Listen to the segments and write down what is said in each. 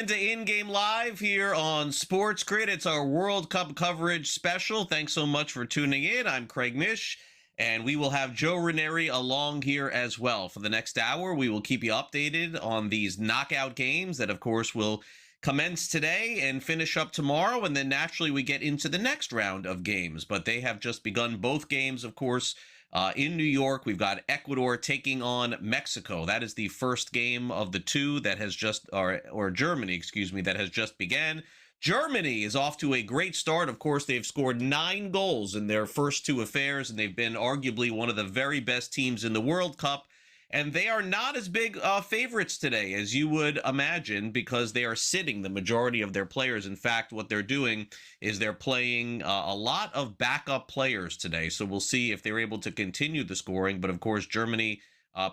To in-game live here on SportsGrid. It's our World Cup coverage special. Thanks so much for tuning in. I'm Craig Mish, and we will have Joe Raineri along here as well. For the next hour, we will keep you updated on these knockout games that, of course, will commence today and finish up tomorrow, and then naturally we get into the next round of games. But they have just begun both games, of course, in New York. We've got Ecuador taking on Mexico. That is the first game of the two that has just, or Germany, excuse me, that has just began. Germany is off to a great start. Of course, they've scored 9 goals in their first 2 affairs, and they've been arguably one of the very best teams in the World Cup. And they are not as big favorites today as you would imagine, because they are sitting the majority of their players. In fact, what they're doing is they're playing a lot of backup players today. So we'll see if they're able to continue the scoring. But of course, Germany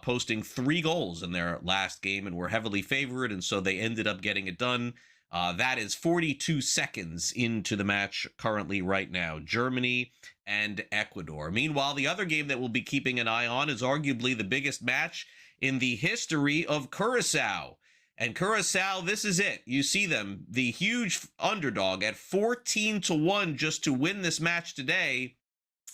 posting 3 goals in their last game and were heavily favored. And so they ended up getting it done. That is 42 seconds into the match currently right now. Germany and Ecuador. Meanwhile, the other game that we'll be keeping an eye on is arguably the biggest match in the history of Curacao. And Curacao, this is it. You see them, the huge underdog at 14-1 just to win this match today.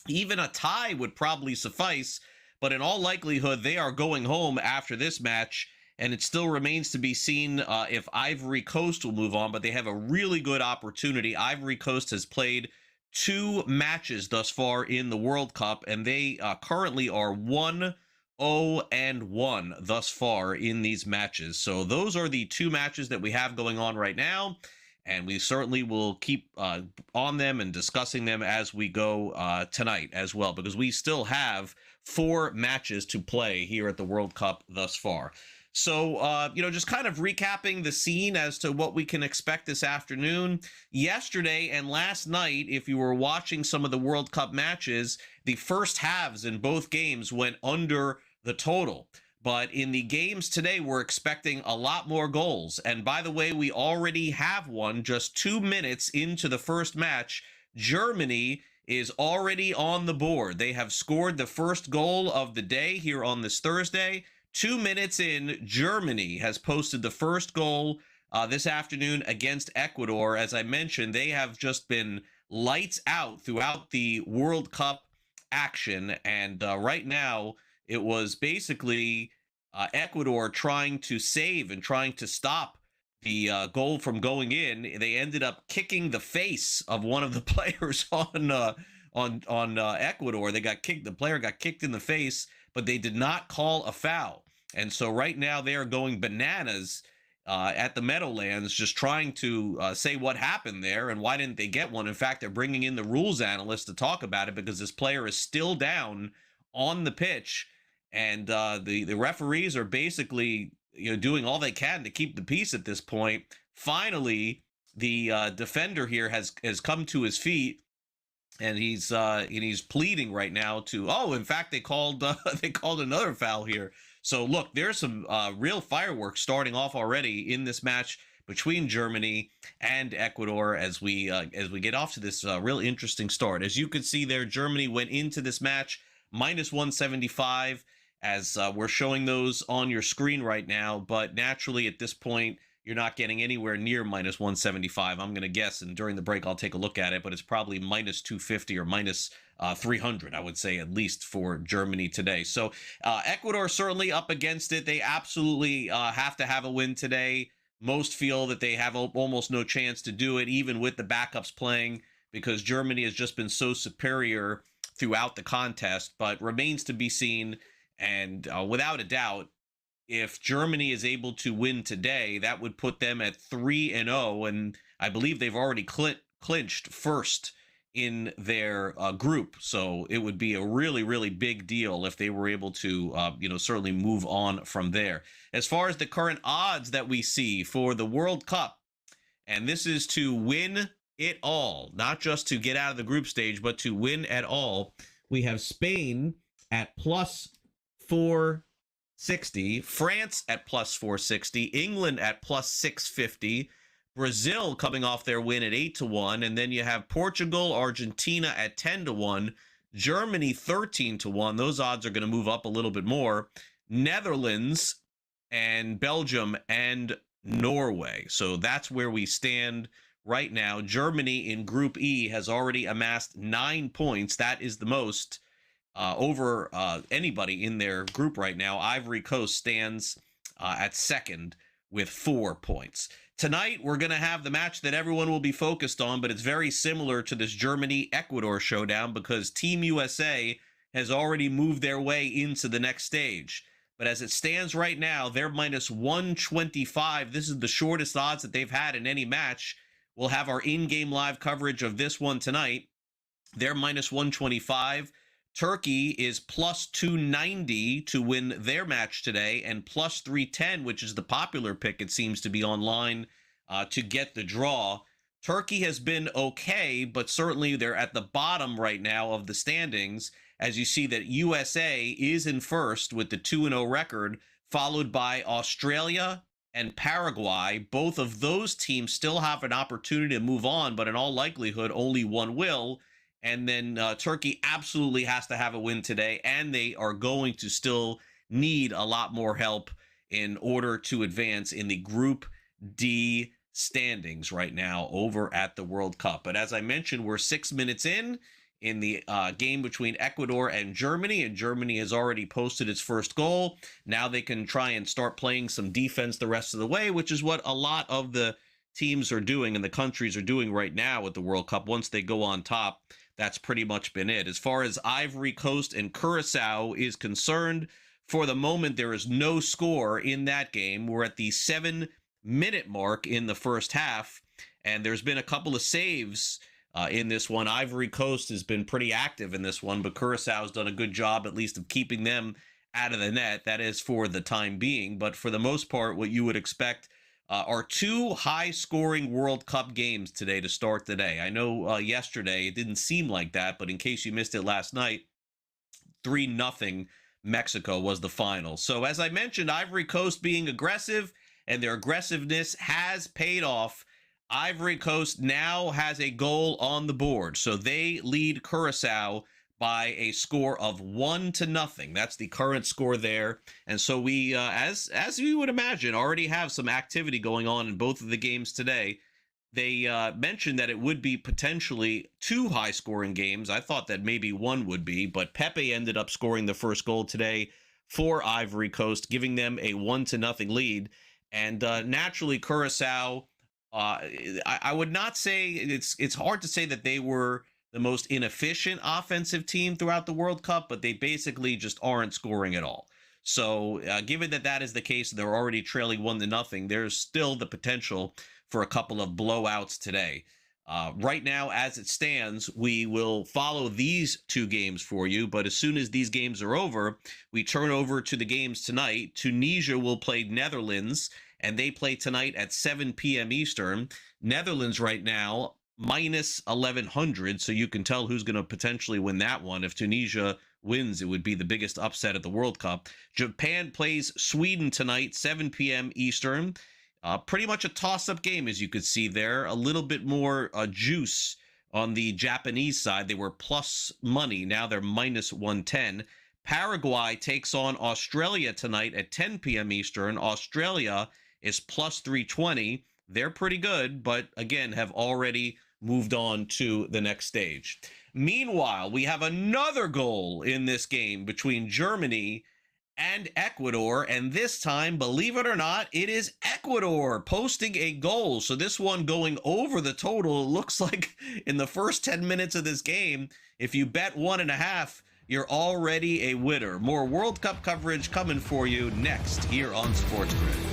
Even a tie would probably suffice, but in all likelihood, they are going home after this match. And it still remains to be seen if Ivory Coast will move on, but they have a really good opportunity. Ivory Coast has played 2 matches thus far in the World Cup, and they currently are 1-0-1 thus far in these matches. So those are the 2 matches that we have going on right now, and we certainly will keep on them and discussing them as we go tonight as well, because we still have 4 matches to play here at the World Cup thus far. So, just kind of recapping the scene as to what we can expect this afternoon. Yesterday and last night, if you were watching some of the World Cup matches, the first halves in both games went under the total. But in the games today, we're expecting a lot more goals. And by the way, we already have one just 2 minutes into the first match. Germany is already on the board. They have scored the first goal of the day here on this Thursday. 2 minutes in, Germany has posted the first goal this afternoon against Ecuador. As I mentioned, they have just been lights out throughout the World Cup action. And right now, it was basically Ecuador trying to save and trying to stop the goal from going in. They ended up kicking the face of one of the players on Ecuador. They got kicked. The player got kicked in the face, but they did not call a foul. And so right now they are going bananas at the Meadowlands, just trying to say what happened there and why didn't they get one. In fact, they're bringing in the rules analyst to talk about it because this player is still down on the pitch, and the referees are basically doing all they can to keep the peace at this point. Finally, the defender here has come to his feet. And he's pleading right now to. Oh, in fact, they called another foul here. So look, there's some real fireworks starting off already in this match between Germany and Ecuador as we get off to this real interesting start. As you can see there, Germany went into this match minus 175, as we're showing those on your screen right now. But naturally, at this point, you're not getting anywhere near minus 175. I'm going to guess, and during the break, I'll take a look at it, but it's probably minus 250 or minus 300, I would say, at least for Germany today. So Ecuador certainly up against it. They absolutely have to have a win today. Most feel that they have almost no chance to do it, even with the backups playing, because Germany has just been so superior throughout the contest, but remains to be seen. And without a doubt, if Germany is able to win today, that would put them at 3-0, and I believe they've already clinched first in their group. So it would be a really, really big deal if they were able to, certainly move on from there. As far as the current odds that we see for the World Cup, and this is to win it all, not just to get out of the group stage, but to win at all. We have Spain at plus 460, France at plus 460, England at plus 650, Brazil coming off their win at 8-1, and then you have Portugal, Argentina at 10-1, Germany 13-1. Those odds are going to move up a little bit more. Netherlands and Belgium and Norway. So that's where we stand right now. Germany in Group E has already amassed 9 points. That is the most over anybody in their group right now. Ivory Coast stands at second with 4 points. Tonight, we're going to have the match that everyone will be focused on, but it's very similar to this Germany-Ecuador showdown because Team USA has already moved their way into the next stage. But as it stands right now, they're minus 125. This is the shortest odds that they've had in any match. We'll have our in-game live coverage of this one tonight. They're minus 125. Turkey is plus 290 to win their match today, and plus 310, which is the popular pick, it seems to be online to get the draw. Turkey has been okay, but certainly they're at the bottom right now of the standings, as you see that USA is in first with the 2-0 record, followed by Australia and Paraguay. Both of those teams still have an opportunity to move on, but in all likelihood, only one will. And then Turkey absolutely has to have a win today, and they are going to still need a lot more help in order to advance in the Group D standings right now over at the World Cup. But as I mentioned, we're 6 minutes in the game between Ecuador and Germany has already posted its first goal. Now they can try and start playing some defense the rest of the way, which is what a lot of the teams are doing and the countries are doing right now at the World Cup. Once they go on top, that's pretty much been it. As far as Ivory Coast and Curacao is concerned, for the moment, there is no score in that game. We're at the 7-minute mark in the first half, and there's been a couple of saves in this one. Ivory Coast has been pretty active in this one, but Curaçao's done a good job, at least, of keeping them out of the net. That is for the time being. But for the most part, what you would expect are two high-scoring World Cup games today to start the day. I know yesterday it didn't seem like that, but in case you missed it last night, 3-0 Mexico was the final. So as I mentioned, Ivory Coast being aggressive, and their aggressiveness has paid off. Ivory Coast now has a goal on the board, so they lead Curacao by a score of 1-0. That's the current score there. And so we, as you would imagine, already have some activity going on in both of the games today. They mentioned that it would be potentially two high-scoring games. I thought that maybe one would be, but Pepe ended up scoring the first goal today for Ivory Coast, giving them a 1-0 lead. And naturally, Curacao, I would not say, it's hard to say that they were the most inefficient offensive team throughout the World Cup, but they basically just aren't scoring at all. So given that that is the case, they're already trailing 1-0, there's still the potential for a couple of blowouts today. Right now, as it stands, we will follow these two games for you, but as soon as these games are over, we turn over to the games tonight. Tunisia will play Netherlands, and they play tonight at 7 p.m. Eastern. Netherlands right now, minus 1,100, so you can tell who's going to potentially win that one. If Tunisia wins, it would be the biggest upset at the World Cup. Japan plays Sweden tonight, 7 p.m. Eastern. Pretty much a toss-up game, as you could see there. A little bit more juice on the Japanese side. They were plus money. Now they're minus 110. Paraguay takes on Australia tonight at 10 p.m. Eastern. Australia is plus 320. They're pretty good, but again, have already moved on to the next stage. Meanwhile, we have another goal in this game between Germany and Ecuador, and this time, believe it or not, it is Ecuador posting a goal. So this one going over the total. It looks like in the first 10 minutes of this game, if you bet 1.5, you're already a winner. More World Cup coverage coming for you next here on SportsGrid.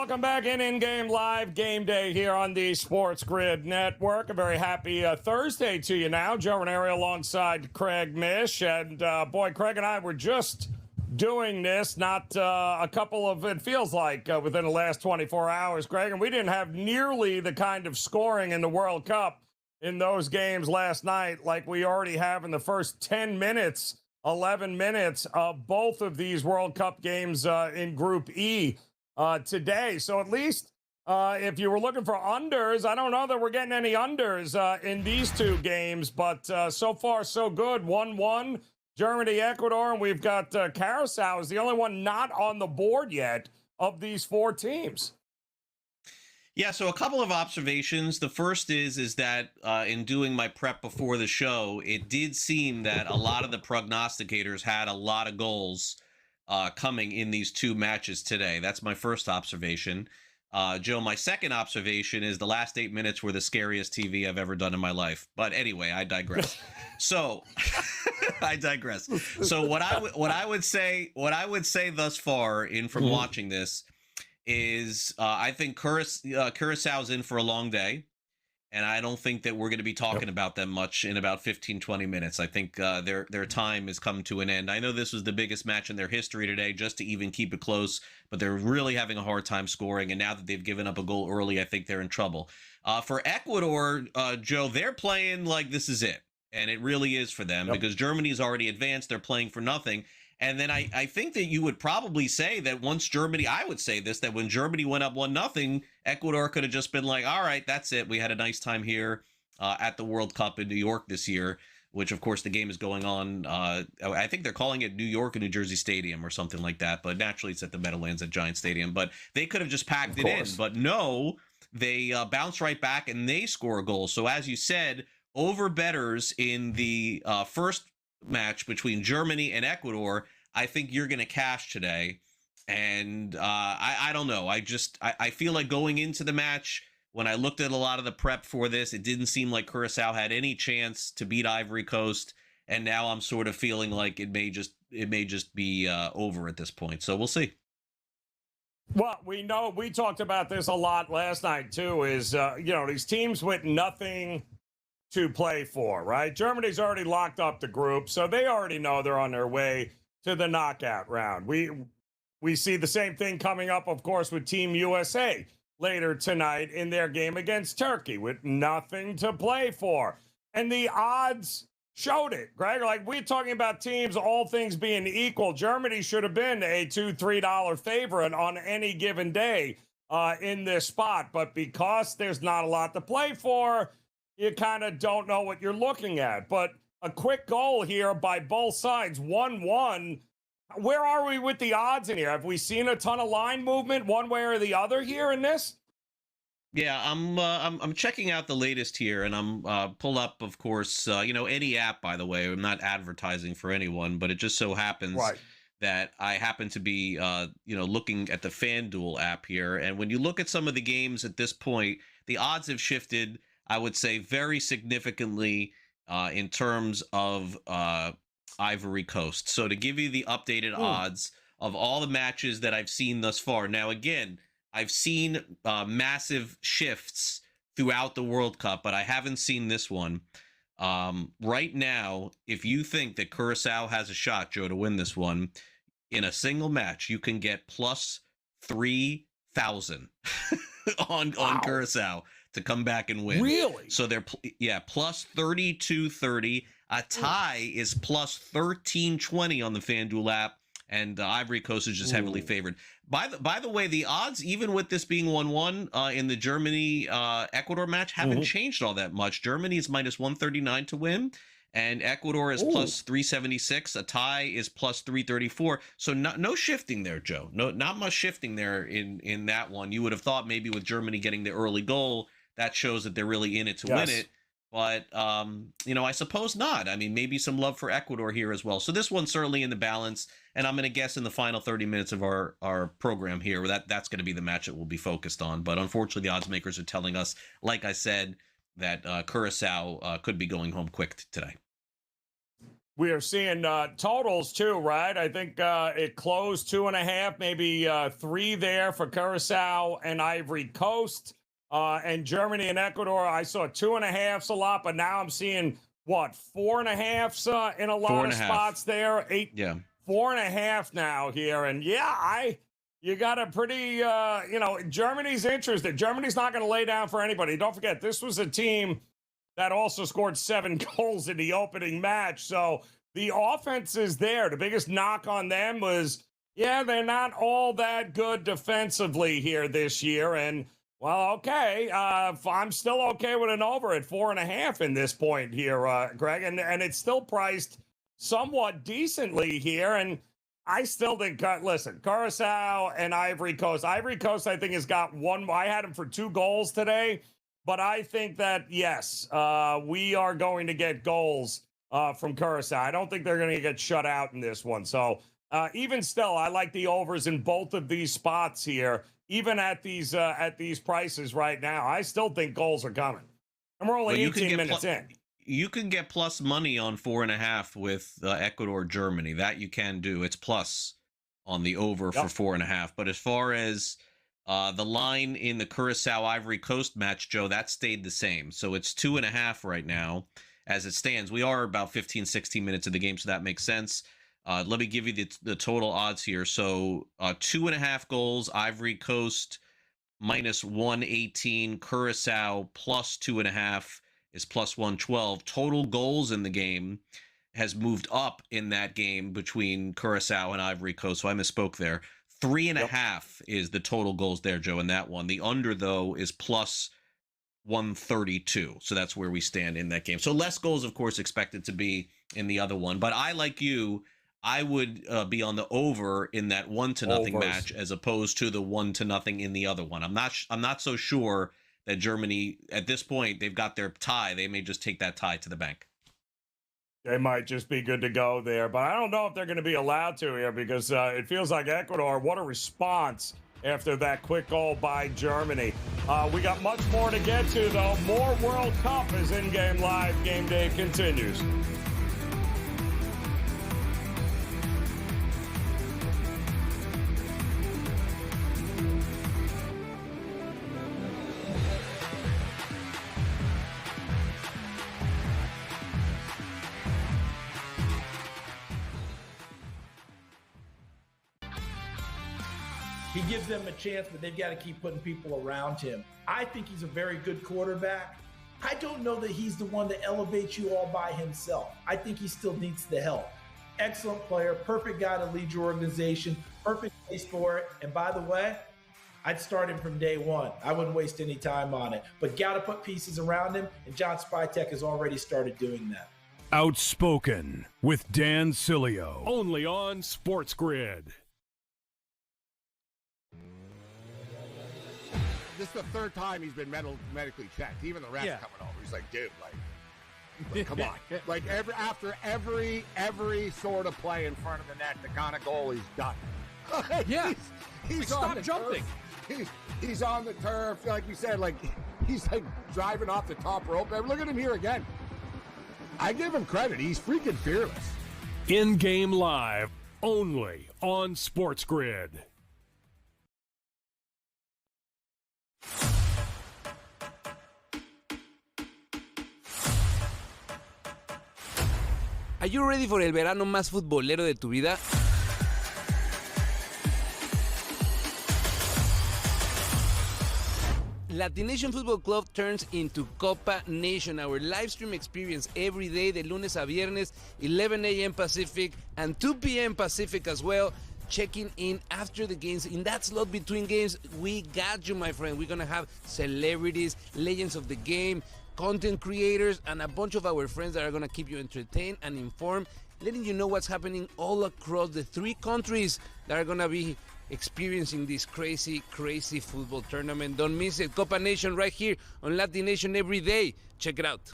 welcome back in-game live game day here on the Sports Grid Network. A very happy Thursday to you now. Joe Raineri alongside Craig Mish. And boy, Craig and I were just doing this not a couple of, it feels like, within the last 24 hours, Craig, and we didn't have nearly the kind of scoring in the World Cup in those games last night like we already have in the first 10 minutes, 11 minutes of both of these World Cup games in Group E today. So at least if you were looking for unders, I don't know that we're getting any unders in these two games, but so far so good. 1-1. Germany, Ecuador, and we've got Curacao is the only one not on the board yet of these four teams. Yeah, so a couple of observations. The first is that in doing my prep before the show, it did seem that a lot of the prognosticators had a lot of goals coming in these two matches today. That's my first observation. Joe, my second observation is the last 8 minutes were the scariest TV I've ever done in my life. But anyway, I digress. So I digress. So what I would say thus far from watching this is I think Curaçao's in for a long day. And I don't think that we're going to be talking about them much in about 15, 20 minutes. I think their time has come to an end. I know this was the biggest match in their history today, just to even keep it close, but they're really having a hard time scoring. And now that they've given up a goal early, I think they're in trouble. For Ecuador, Joe, they're playing like this is it. And it really is for them because Germany's already advanced. They're playing for nothing. And then I think that you would probably say that once Germany, I would say this, that when Germany went up 1-0, Ecuador could have just been like, all right, that's it. We had a nice time here at the World Cup in New York this year, which, of course, the game is going on. I think they're calling it New York and New Jersey Stadium or something like that. But naturally, it's at the Meadowlands at Giant Stadium. But they could have just packed it in. But no, they bounce right back and they score a goal. So as you said, over bettors in the first match between Germany and Ecuador, I think you're going to cash today. And I don't know. I feel like going into the match, when I looked at a lot of the prep for this, it didn't seem like Curacao had any chance to beat Ivory Coast. And now I'm sort of feeling like it may just be over at this point. So we'll see. Well, we talked about this a lot last night, too, is, these teams with nothing to play for, right? Germany's already locked up the group, so they already know they're on their way to the knockout round. We see the same thing coming up, of course, with Team USA later tonight in their game against Turkey with nothing to play for. And the odds showed it, Greg. Like, we're talking about teams, all things being equal. Germany should have been a $2, $3 favorite on any given day in this spot. But because there's not a lot to play for, you kind of don't know what you're looking at. But a quick goal here by both sides, 1-1. Where are we with the odds in here? Have we seen a ton of line movement one way or the other here in this? Yeah, I'm checking out the latest here, and I'm pull up, of course, any app. By the way, I'm not advertising for anyone, but it just so happens that I happen to be looking at the FanDuel app here, and when you look at some of the games at this point, the odds have shifted, I would say, very significantly in terms of Ivory Coast. So to give you the updated odds of all the matches that I've seen thus far. Now, again, I've seen massive shifts throughout the World Cup, but I haven't seen this one. Right now, if you think that Curacao has a shot, Joe, to win this one, in a single match, you can get plus 3,000 on Curacao to come back and win. Really? So they're plus 32.30. A tie is plus 13.20 on the FanDuel app, and Ivory Coast is just heavily favored. By the way, the odds, even with this being 1-1 in the Germany Ecuador match, haven't changed all that much. Germany is minus 139 to win, and Ecuador is plus 376. A tie is plus 334. So no shifting there, Joe. Not much shifting there in that one. You would have thought maybe with Germany getting the early goal, that shows that they're really in it to win it. But, I suppose not. I mean, maybe some love for Ecuador here as well. So this one's certainly in the balance. And I'm going to guess in the final 30 minutes of our program here, that's going to be the match that we'll be focused on. But unfortunately, the odds makers are telling us, like I said, that Curacao could be going home quick today. We are seeing totals too, right? I think it closed 2.5, maybe 3 there for Curacao and Ivory Coast. And Germany and Ecuador, I saw 2.5s a lot, but now I'm seeing what, 4.5s in a lot of spots there. 8, yeah, 4.5 now here. And yeah, you got a pretty, Germany's interested. Germany's not going to lay down for anybody. Don't forget, this was a team that also scored 7 goals in the opening match. So the offense is there. The biggest knock on them was, they're not all that good defensively here this year. And, well, okay, I'm still okay with an over at 4.5 in this point here, Greg. And it's still priced somewhat decently here. And I still think, listen, Curacao and Ivory Coast. Ivory Coast, I think, has got one. I had him for 2 goals today. But I think that, yes, we are going to get goals from Curacao. I don't think they're going to get shut out in this one. So even still, I like the overs in both of these spots here, even at these prices right now. I still think goals are coming. And we're only 18 minutes in. You can get plus money on 4.5 with Ecuador, Germany. That you can do. It's plus on the over for 4.5. But as far as the line in the Curacao Ivory Coast match, Joe, that stayed the same. So it's 2.5 right now as it stands. We are about 15, 16 minutes of the game, so that makes sense. Let me give you the total odds here. So 2.5 goals, Ivory Coast minus 118, Curacao plus 2.5 is plus 112. Total goals in the game has moved up in that game between Curacao and Ivory Coast. So I misspoke there. 3.5 is the total goals there, Joe, in that one. The under, though, is plus 132. So that's where we stand in that game. So less goals, of course, expected to be in the other one. But I, like you, I would be on the over in that 1-0 match as opposed to the 1-0 in the other one. I'm not so sure that Germany, at this point, they've got their tie. They may just take that tie to the bank. They might just be good to go there, but I don't know if they're going to be allowed to here because it feels like Ecuador, what a response after that quick goal by Germany. We got much more to get to, though. More World Cup as in-game live game day continues. He gives them a chance, but they've got to keep putting people around him. I think he's a very good quarterback. I don't know that he's the one that elevates you all by himself. I think he still needs the help. Excellent player, perfect guy to lead your organization, perfect place for it. And by the way, I'd start him from day one. I wouldn't waste any time on it. But got to put pieces around him, and John Spytek has already started doing that. Outspoken with Dan Cilio. Only on SportsGrid. This is the 3rd time he's been medically checked. Even the refs coming over. He's like, dude, like come on. Like after every sort of play in front of the net, the kind of goal he's done. He's stop jumping. He's on the turf, like you said, like he's like driving off the top rope. Look at him here again. I give him credit. He's freaking fearless. In-game live, only on SportsGrid. Are you ready for el verano más futbolero de tu vida? Latination Football Club turns into Copa Nation, our live stream experience every day, de lunes a viernes, 11 a.m. Pacific and 2 p.m. Pacific as well. Checking in after the games. In that slot between games, we got you, my friend. We're going to have celebrities, legends of the game, content creators, and a bunch of our friends that are going to keep you entertained and informed, letting you know what's happening all across the 3 countries that are going to be experiencing this crazy, crazy football tournament. Don't miss it. Copa Nation right here on Latin Nation every day. Check it out.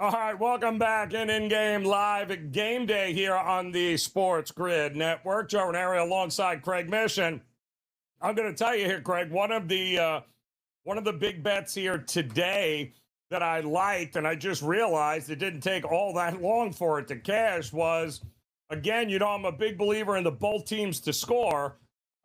All right, welcome back in-game live at Game Day here on the Sports Grid Network. Joe Raineri alongside Craig Mish. And I'm going to tell you here, Craig, one of the big bets here today that I liked, and I just realized it didn't take all that long for it to cash, was, again, I'm a big believer in the both teams to score.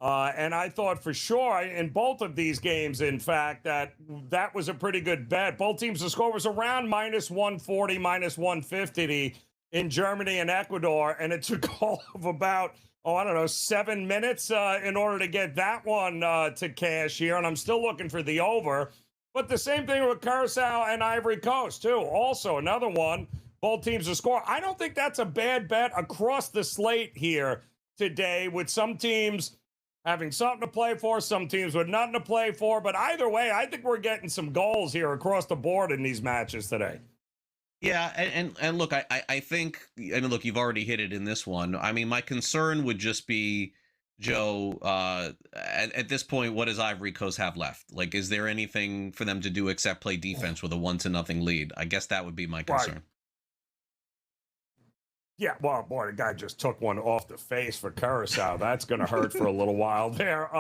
And I thought for sure in both of these games, in fact, that was a pretty good bet. Both teams to score was around minus 140, minus 150 in Germany and Ecuador. And it took all of about, 7 minutes in order to get that one to cash here. And I'm still looking for the over. But the same thing with Curacao and Ivory Coast, too. Also, another one, both teams to score. I don't think that's a bad bet across the slate here today, with some teams having something to play for, some teams with nothing to play for. But either way, I think we're getting some goals here across the board in these matches today. Yeah, and look, I think, look, you've already hit it in this one. I mean, my concern would just be, Joe, at this point, what does Ivory Coast have left? Like, is there anything for them to do except play defense with a 1-0 lead? I guess that would be my concern. Right. Yeah, well, boy, the guy just took one off the face for Curacao. That's going to hurt for a little while there.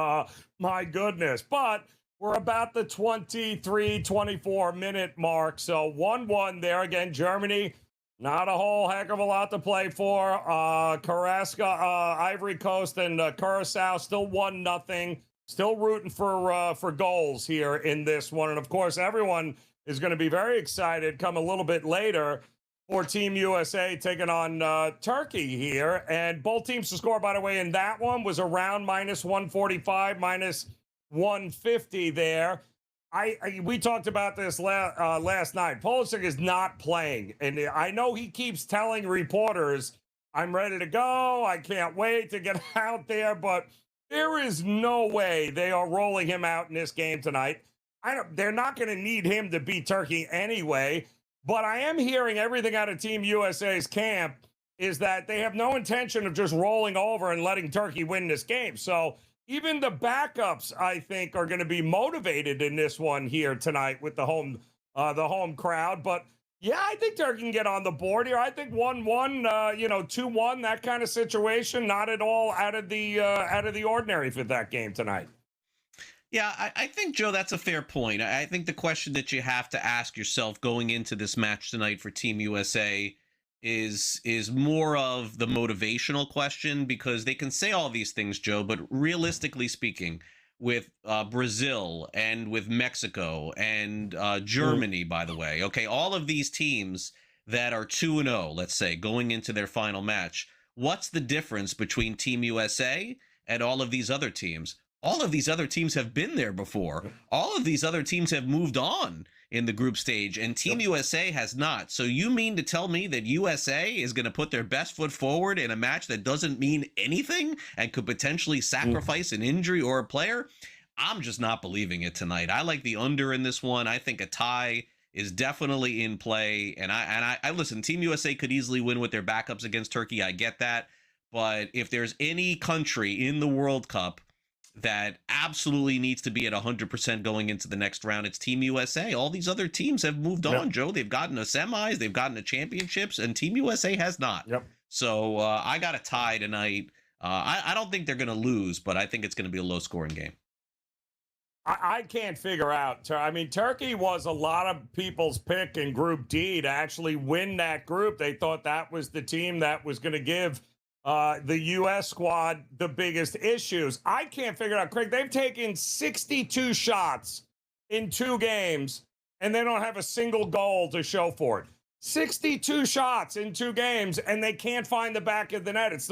My goodness. But we're about the 23, 24-minute mark. So 1-1 there. Again, Germany, not a whole heck of a lot to play for. Ivory Coast and Curacao still 1-0. Still rooting for goals here in this one. And, of course, everyone is going to be very excited come a little bit later for Team USA taking on Turkey here. And both teams to score, by the way, in that one was around minus 145, minus 150 there. We talked about this last night. Pulisic is not playing. And I know he keeps telling reporters, I'm ready to go. I can't wait to get out there. But there is no way they are rolling him out in this game tonight. They're not going to need him to beat Turkey anyway. But I am hearing everything out of Team USA's camp is that they have no intention of just rolling over and letting Turkey win this game. So even the backups, I think, are going to be motivated in this one here tonight with the home crowd. But yeah, I think Turkey can get on the board here. I think 1-1, 2-1, that kind of situation, not at all out of the ordinary for that game tonight. Yeah, I think, Joe, that's a fair point. I think the question that you have to ask yourself going into this match tonight for Team USA is more of the motivational question, because they can say all these things, Joe, but realistically speaking, with Brazil and with Mexico and Germany, by the way, okay, all of these teams that are 2-0, let's say, going into their final match, what's the difference between Team USA and all of these other teams? All of these other teams have been there before. All of these other teams have moved on in the group stage, and Team USA has not. So you mean to tell me that USA is going to put their best foot forward in a match that doesn't mean anything and could potentially sacrifice an injury or a player? I'm just not believing it tonight. I like the under in this one. I think a tie is definitely in play. And I listen, Team USA could easily win with their backups against Turkey. I get that. But if there's any country in the World Cup that absolutely needs to be at 100% going into the next round, it's Team USA. All these other teams have moved on, Joe. They've gotten to semis, they've gotten to championships, and Team USA has not. So I got a tie tonight. I don't think they're going to lose, but I think it's going to be a low-scoring game. I can't figure out. I mean, Turkey was a lot of people's pick in Group D to actually win that group. They thought that was the team that was going to give the U.S. squad the biggest issues. I can't figure it out, Craig. They've taken 62 shots in 2 games, and they don't have a single goal to show for it. 62 shots in 2 games, and they can't find the back of the net. It's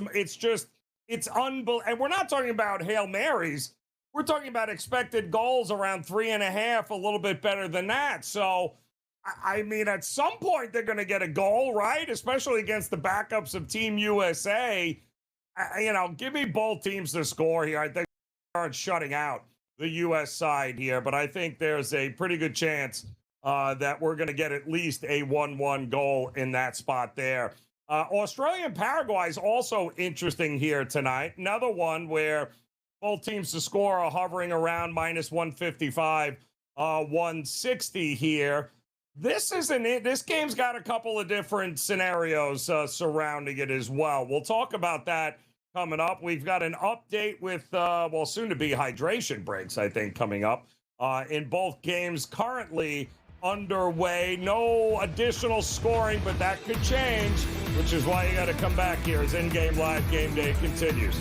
unbelievable. And we're not talking about Hail Marys. We're talking about expected goals around 3.5, a little bit better than that. So, I mean, at some point, they're going to get a goal, right? Especially against the backups of Team USA. Give me both teams to score here. I think they aren't shutting out the U.S. side here, but I think there's a pretty good chance that we're going to get at least a 1-1 goal in that spot there. Australia and Paraguay is also interesting here tonight. Another one where both teams to score are hovering around minus 155, 160 here. This isn't it. This game's got a couple of different scenarios surrounding it as well. We'll talk about that coming up. We've got an update with, soon to be hydration breaks, I think, coming up in both games currently underway. No additional scoring, but that could change, which is why you got to come back here as In-Game Live Game Day continues.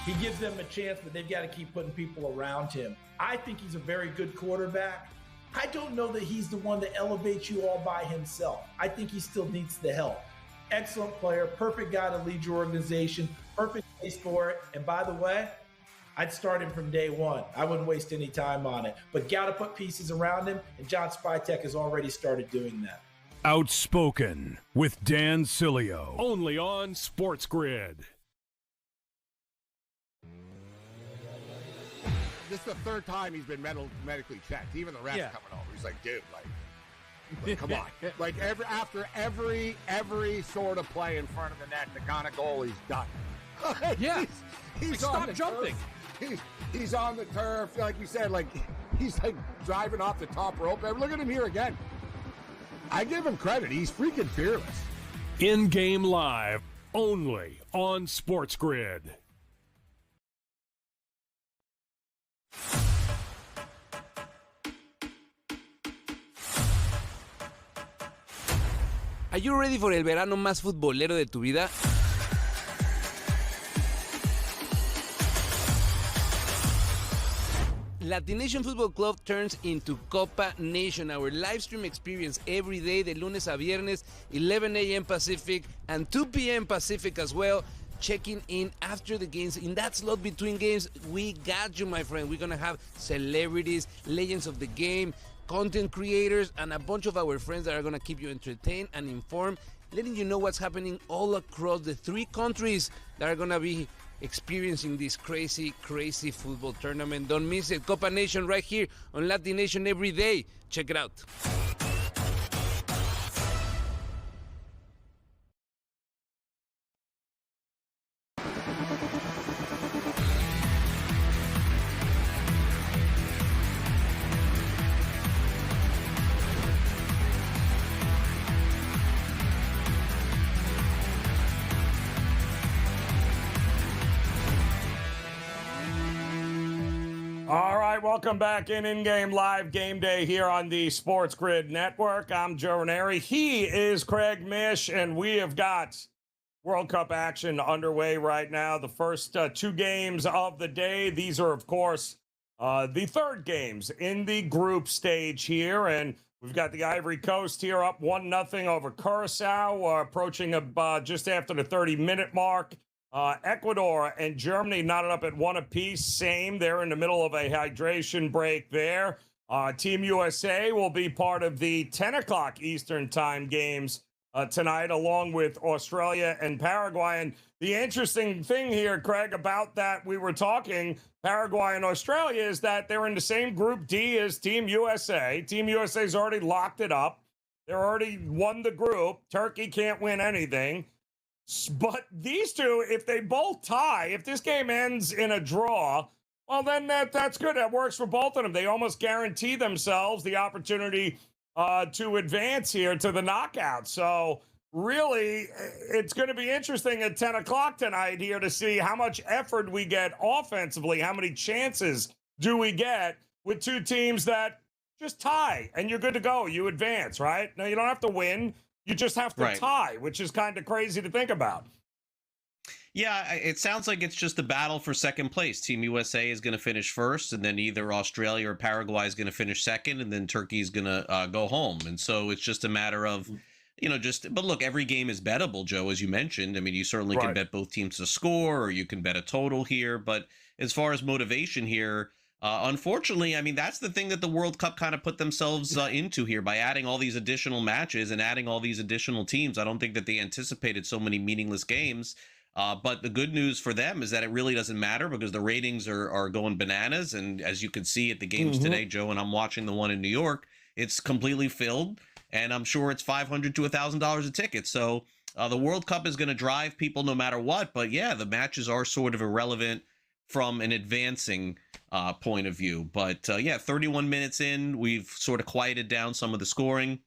He gives them a chance, but they've got to keep putting people around him. I think he's a very good quarterback. I don't know that he's the one that elevates you all by himself. I think he still needs the help. Excellent player, perfect guy to lead your organization, perfect place for it. And by the way, I'd start him from day one. I wouldn't waste any time on it. But got to put pieces around him, and John Spytek has already started doing that. Outspoken with Dan Cilio. Only on SportsGrid. This is the third time he's been medically checked. Even the refs coming over. He's like, dude, like come on. Like after every sort of play in front of the net, the kind of goal he's done. Yeah. He's stop jumping. He's on the turf, like you said, like he's like driving off the top rope. Look at him here again. I give him credit. He's freaking fearless. In-game live, only on SportsGrid. Are you ready for el verano más futbolero de tu vida? Latination Football Club turns into Copa Nation, our live stream experience every day, de lunes a viernes, 11 a.m. Pacific and 2 p.m. Pacific as well. Checking in after the games. In that slot between games, we got you, my friend. We're going to have celebrities, legends of the game, content creators, and a bunch of our friends that are going to keep you entertained and informed, letting you know what's happening all across the 3 countries that are going to be experiencing this crazy, crazy football tournament. Don't miss it. Copa Nation right here on Latin Nation every day. Check it out. All right, welcome back In-Game Live Game Day here on the SportsGrid Network. I'm Joe Raineri. He is Craig Mish, and we have got World Cup action underway right now. The first 2 games of the day. These are, of course, the third games in the group stage here, and we've got the Ivory Coast here up 1-0 over Curacao, approaching just after the 30-minute mark. Ecuador and Germany knotted up at 1 apiece. Same. They're in the middle of a hydration break there. Team USA will be part of the 10 o'clock Eastern time games tonight, along with Australia and Paraguay. And the interesting thing here, Craig, about that we were talking, Paraguay and Australia, is that they're in the same Group D as Team USA. Team USA's already locked it up. They're already won the group. Turkey can't win anything. But these two, if they both tie, if this game ends in a draw, well, then that's good. That works for both of them. They almost guarantee themselves the opportunity to advance here to the knockout. So really, it's going to be interesting at 10 o'clock tonight here to see how much effort we get offensively, how many chances do we get with 2 teams that just tie, and you're good to go. You advance, right? Now, you don't have to win. You just have to tie, which is kind of crazy to think about. Yeah, it sounds like it's just a battle for second place. Team USA is going to finish first, and then either Australia or Paraguay is going to finish second, and then Turkey is going to go home. And so it's just a matter of, but look, every game is bettable, Joe, as you mentioned. I mean, you certainly can bet both teams to score, or you can bet a total here. But as far as motivation here, unfortunately, I mean, that's the thing that the World Cup kind of put themselves into here by adding all these additional matches and adding all these additional teams. I don't think that they anticipated so many meaningless games. But the good news for them is that it really doesn't matter because the ratings are going bananas. And as you can see at the games today, Joe, and I'm watching the one in New York, it's completely filled. And I'm sure it's $500 to $1,000 a ticket. So the World Cup is going to drive people no matter what. But yeah, the matches are sort of irrelevant from an advancing point of view. But yeah, 31 minutes in, we've sort of quieted down some of the scoring.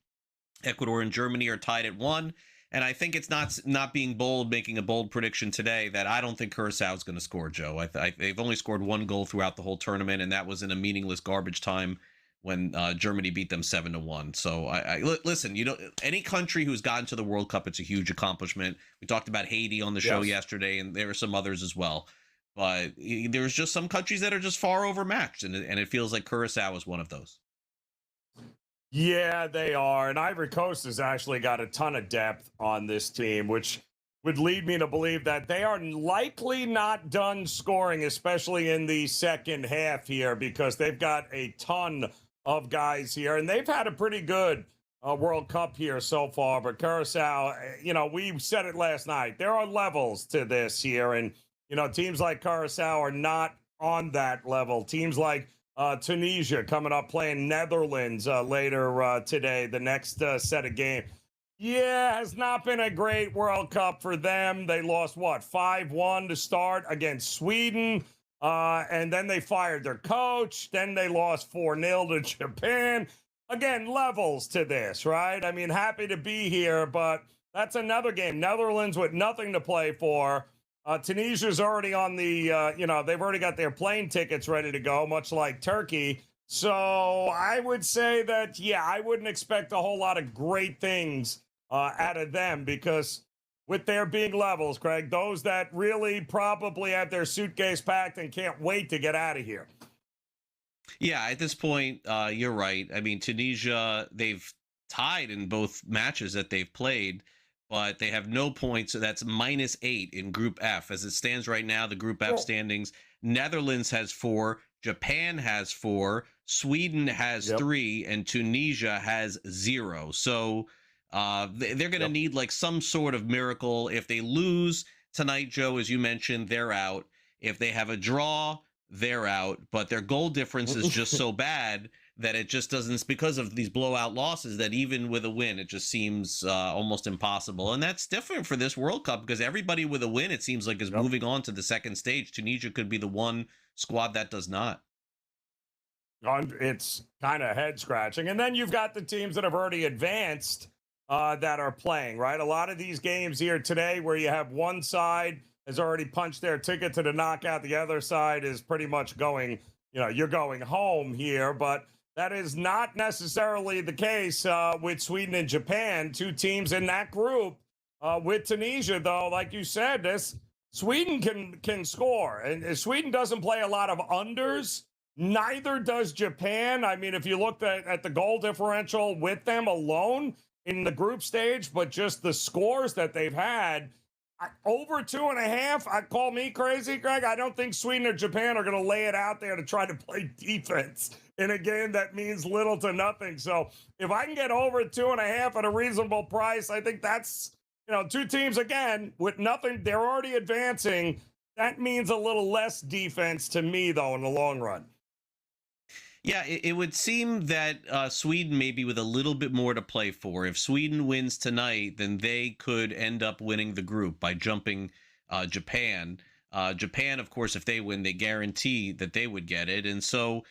Ecuador and Germany are tied at 1. And I think it's not being bold, making a bold prediction today that I don't think Curacao is going to score, Joe. They've only scored 1 goal throughout the whole tournament, and that was in a meaningless garbage time when Germany beat them 7-1. So listen, any country who's gotten to the World Cup, it's a huge accomplishment. We talked about Haiti on the show yesterday, and there are some others as well. But there's just some countries that are just far overmatched, and it feels like Curacao is one of those. Yeah, they are. And Ivory Coast has actually got a ton of depth on this team, which would lead me to believe that they are likely not done scoring, especially in the second half here, because they've got a ton of guys here. And they've had a pretty good World Cup here so far. But Curacao, we said it last night, there are levels to this here. And, teams like Curacao are not on that level. Teams like Tunisia coming up playing Netherlands later today, the next set of games. Yeah, has not been a great World Cup for them. They lost, 5-1 to start against Sweden, and then they fired their coach. Then they lost 4-0 to Japan. Again, levels to this, right? I mean, happy to be here, but that's another game. Netherlands with nothing to play for. Tunisia's already on the, they've already got their plane tickets ready to go, much like Turkey. So I would say that, I wouldn't expect a whole lot of great things out of them because with their being levels, Craig, those that really probably have their suitcase packed and can't wait to get out of here. Yeah, at this point, you're right. I mean, Tunisia, they've tied in both matches that they've played, but they have no points, so that's -8 in Group F. As it stands right now, the Group F standings, Netherlands has 4, Japan has 4, Sweden has 3, and Tunisia has 0. So they're going to need like some sort of miracle. If they lose tonight, Joe, as you mentioned, they're out. If they have a draw, they're out. But their goal difference is just so bad that it just doesn't, because of these blowout losses, that even with a win, it just seems almost impossible. And that's different for this World Cup because everybody with a win, it seems like, is moving on to the second stage. Tunisia could be the one squad that does not. It's kind of head scratching. And then you've got the teams that have already advanced that are playing, right? A lot of these games here today where you have one side has already punched their ticket to the knockout. The other side is pretty much going, you're going home here, but that is not necessarily the case with Sweden and Japan, 2 teams in that group. With Tunisia, though, like you said, Sweden can score, and Sweden doesn't play a lot of unders. Neither does Japan. I mean, if you looked at the goal differential with them alone in the group stage, but just the scores that they've had, over 2.5, call me crazy, Greg. I don't think Sweden or Japan are going to lay it out there to try to play defense in a game that means little to nothing. So if I can get over 2.5 at a reasonable price, I think that's, 2 teams, again, with nothing. They're already advancing. That means a little less defense to me, though, in the long run. Yeah, it would seem that Sweden maybe with a little bit more to play for. If Sweden wins tonight, then they could end up winning the group by jumping Japan. Japan, of course, if they win, they guarantee that they would get it. And so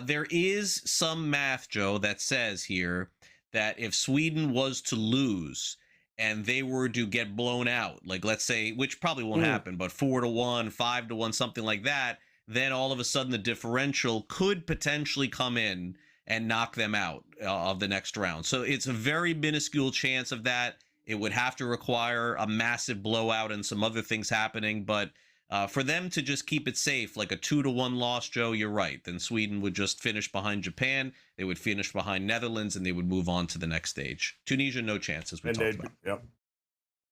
there is some math, Joe, that says here that if Sweden was to lose and they were to get blown out, like let's say, which probably won't happen, but 4-1, 5-1, something like that, then all of a sudden the differential could potentially come in and knock them out of the next round. So it's a very minuscule chance of that. It would have to require a massive blowout and some other things happening. But for them to just keep it safe, like a 2-1 loss, Joe, you're right. Then Sweden would just finish behind Japan. They would finish behind Netherlands, and they would move on to the next stage. Tunisia, no chance, as we talked about. Yep.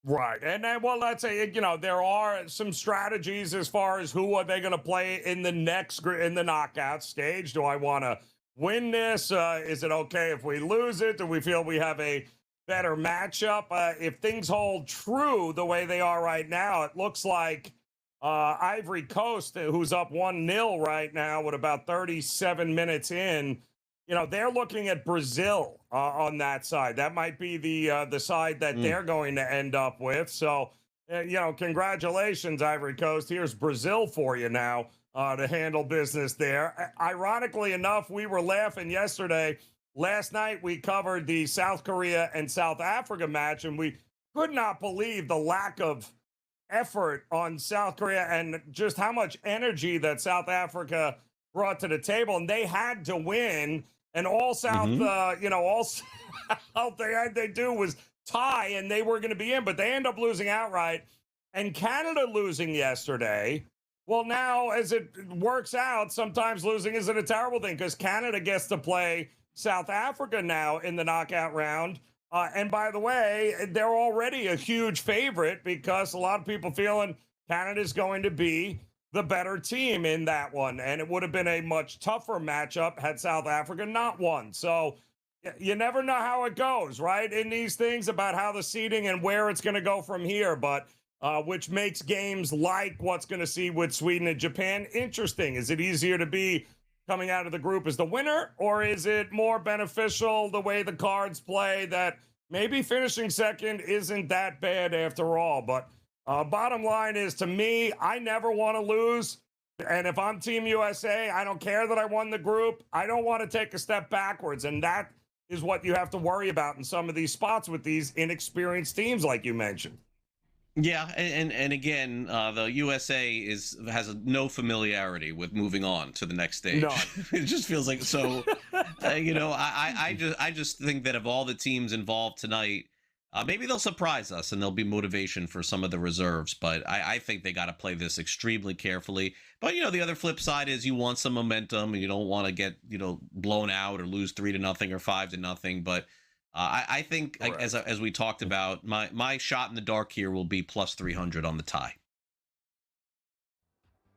Right. And then, well, let's say, there are some strategies as far as who are they going to play in the knockout stage. Do I want to win this? Is it okay if we lose it? Do we feel we have a better matchup. If things hold true the way they are right now, it looks like Ivory Coast, who's up 1-0 right now with about 37 minutes in, they're looking at Brazil on that side. That might be the side that they're going to end up with. So, congratulations, Ivory Coast. Here's Brazil for you now to handle business there. Ironically enough, we were laughing yesterday. Last night, we covered the South Korea and South Africa match, and we could not believe the lack of effort on South Korea and just how much energy that South Africa brought to the table. And they had to win, and all South, all South they had to do was tie, and they were going to be in, but they end up losing outright. And Canada losing yesterday. Well, now, as it works out, sometimes losing isn't a terrible thing because Canada gets to play South Africa now in the knockout round. And by the way, they're already a huge favorite because a lot of people feeling Canada's going to be the better team in that one. And it would have been a much tougher matchup had South Africa not won. So you never know how it goes, right? In these things about how the seeding and where it's going to go from here. But which makes games like what's going to see with Sweden and Japan interesting. Is it easier to be coming out of the group as the winner, or is it more beneficial the way the cards play that maybe finishing second isn't that bad after all? But bottom line is, to me, I never want to lose. And if I'm Team USA, I don't care that I won the group. I don't want to take a step backwards. And that is what you have to worry about in some of these spots with these inexperienced teams like you mentioned. Yeah, and again, the USA has no familiarity with moving on to the next stage. No. It just feels like so. I just think that of all the teams involved tonight, maybe they'll surprise us and there'll be motivation for some of the reserves. But I think they got to play this extremely carefully. But the other flip side is you want some momentum and you don't want to get blown out or lose 3-0 or 5-0. But I think, as we talked about, my shot in the dark here will be plus 300 on the tie.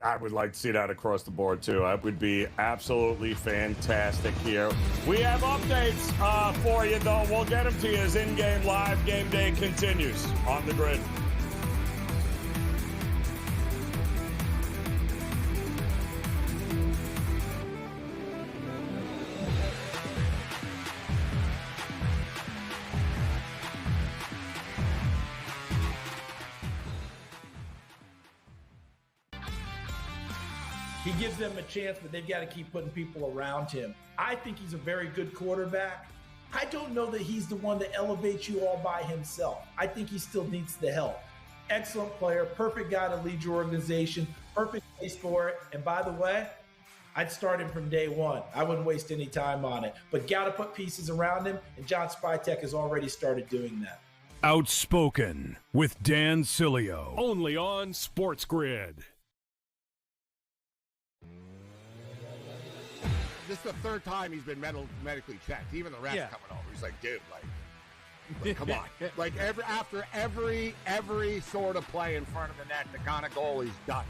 I would like to see that across the board, too. That would be absolutely fantastic here. We have updates for you, though. We'll get them to you as in-game live. Game day continues on the grid. He gives them a chance, but they've got to keep putting people around him. I think he's a very good quarterback. I don't know that he's the one that elevates you all by himself. I think he still needs the help. Excellent player, perfect guy to lead your organization, perfect place for it. And by the way, I'd start him from day one. I wouldn't waste any time on it. But got to put pieces around him, and John Spytek has already started doing that. Outspoken with Dan Cilio, only on SportsGrid. This is the third time he's been medically checked. Even the refs coming over. He's like, dude, like come on. Like after every sort of play in front of the net, the kind of goal he's done.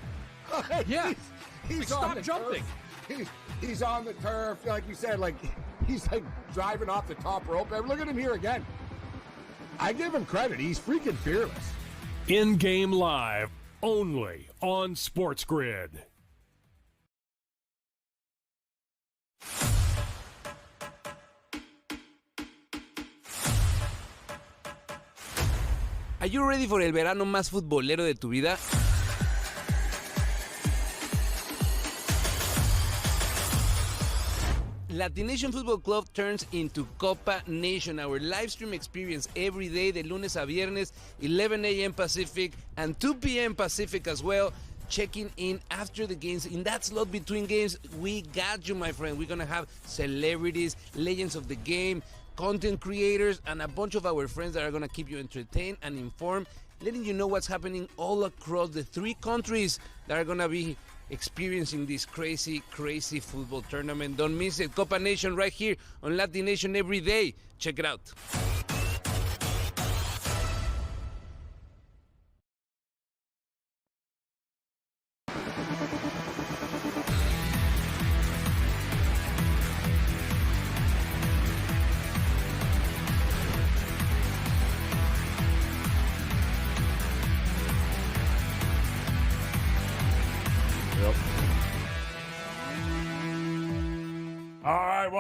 Yeah. He's like, on stop the jumping. Turf. He's on the turf, like you said, like he's like driving off the top rope. Look at him here again. I give him credit. He's freaking fearless. In-game live, only on SportsGrid. Are you ready for el verano más futbolero de tu vida? Latination Football Club turns into Copa Nation, our live stream experience every day, de lunes a viernes, 11 a.m. Pacific and 2 p.m. Pacific as well. Checking in after the games. In that slot between games, we got you, my friend. We're going to have celebrities, legends of the game, content creators, and a bunch of our friends that are going to keep you entertained and informed, letting you know what's happening all across the 3 countries that are going to be experiencing this crazy, crazy football tournament. Don't miss it. Copa Nation right here on Latin Nation every day. Check it out.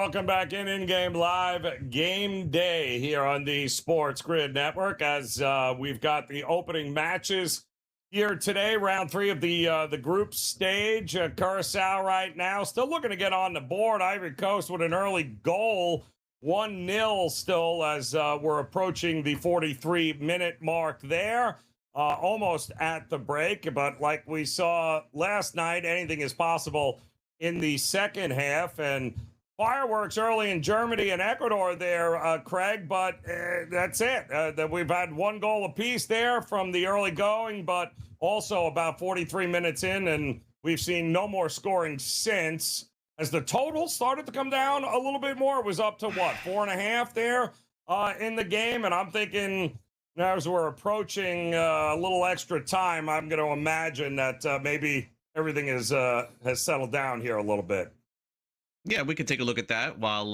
welcome back in Game Live Game Day here on the Sports Grid Network as we've got the opening matches here today, round 3 of the group stage. Curacao right now still looking to get on the board. Ivory Coast with an early goal, 1-0 still as we're approaching the 43-minute mark there. Almost at the break, but like we saw last night, anything is possible in the second half, and fireworks early in Germany and Ecuador there, Craig, but that's it. That we've had 1 goal apiece there from the early going, but also about 43 minutes in, and we've seen no more scoring since. As the total started to come down a little bit more, it was up to what, 4.5 there in the game, and I'm thinking as we're approaching a little extra time, I'm going to imagine that maybe everything has settled down here a little bit. Yeah, we can take a look at that while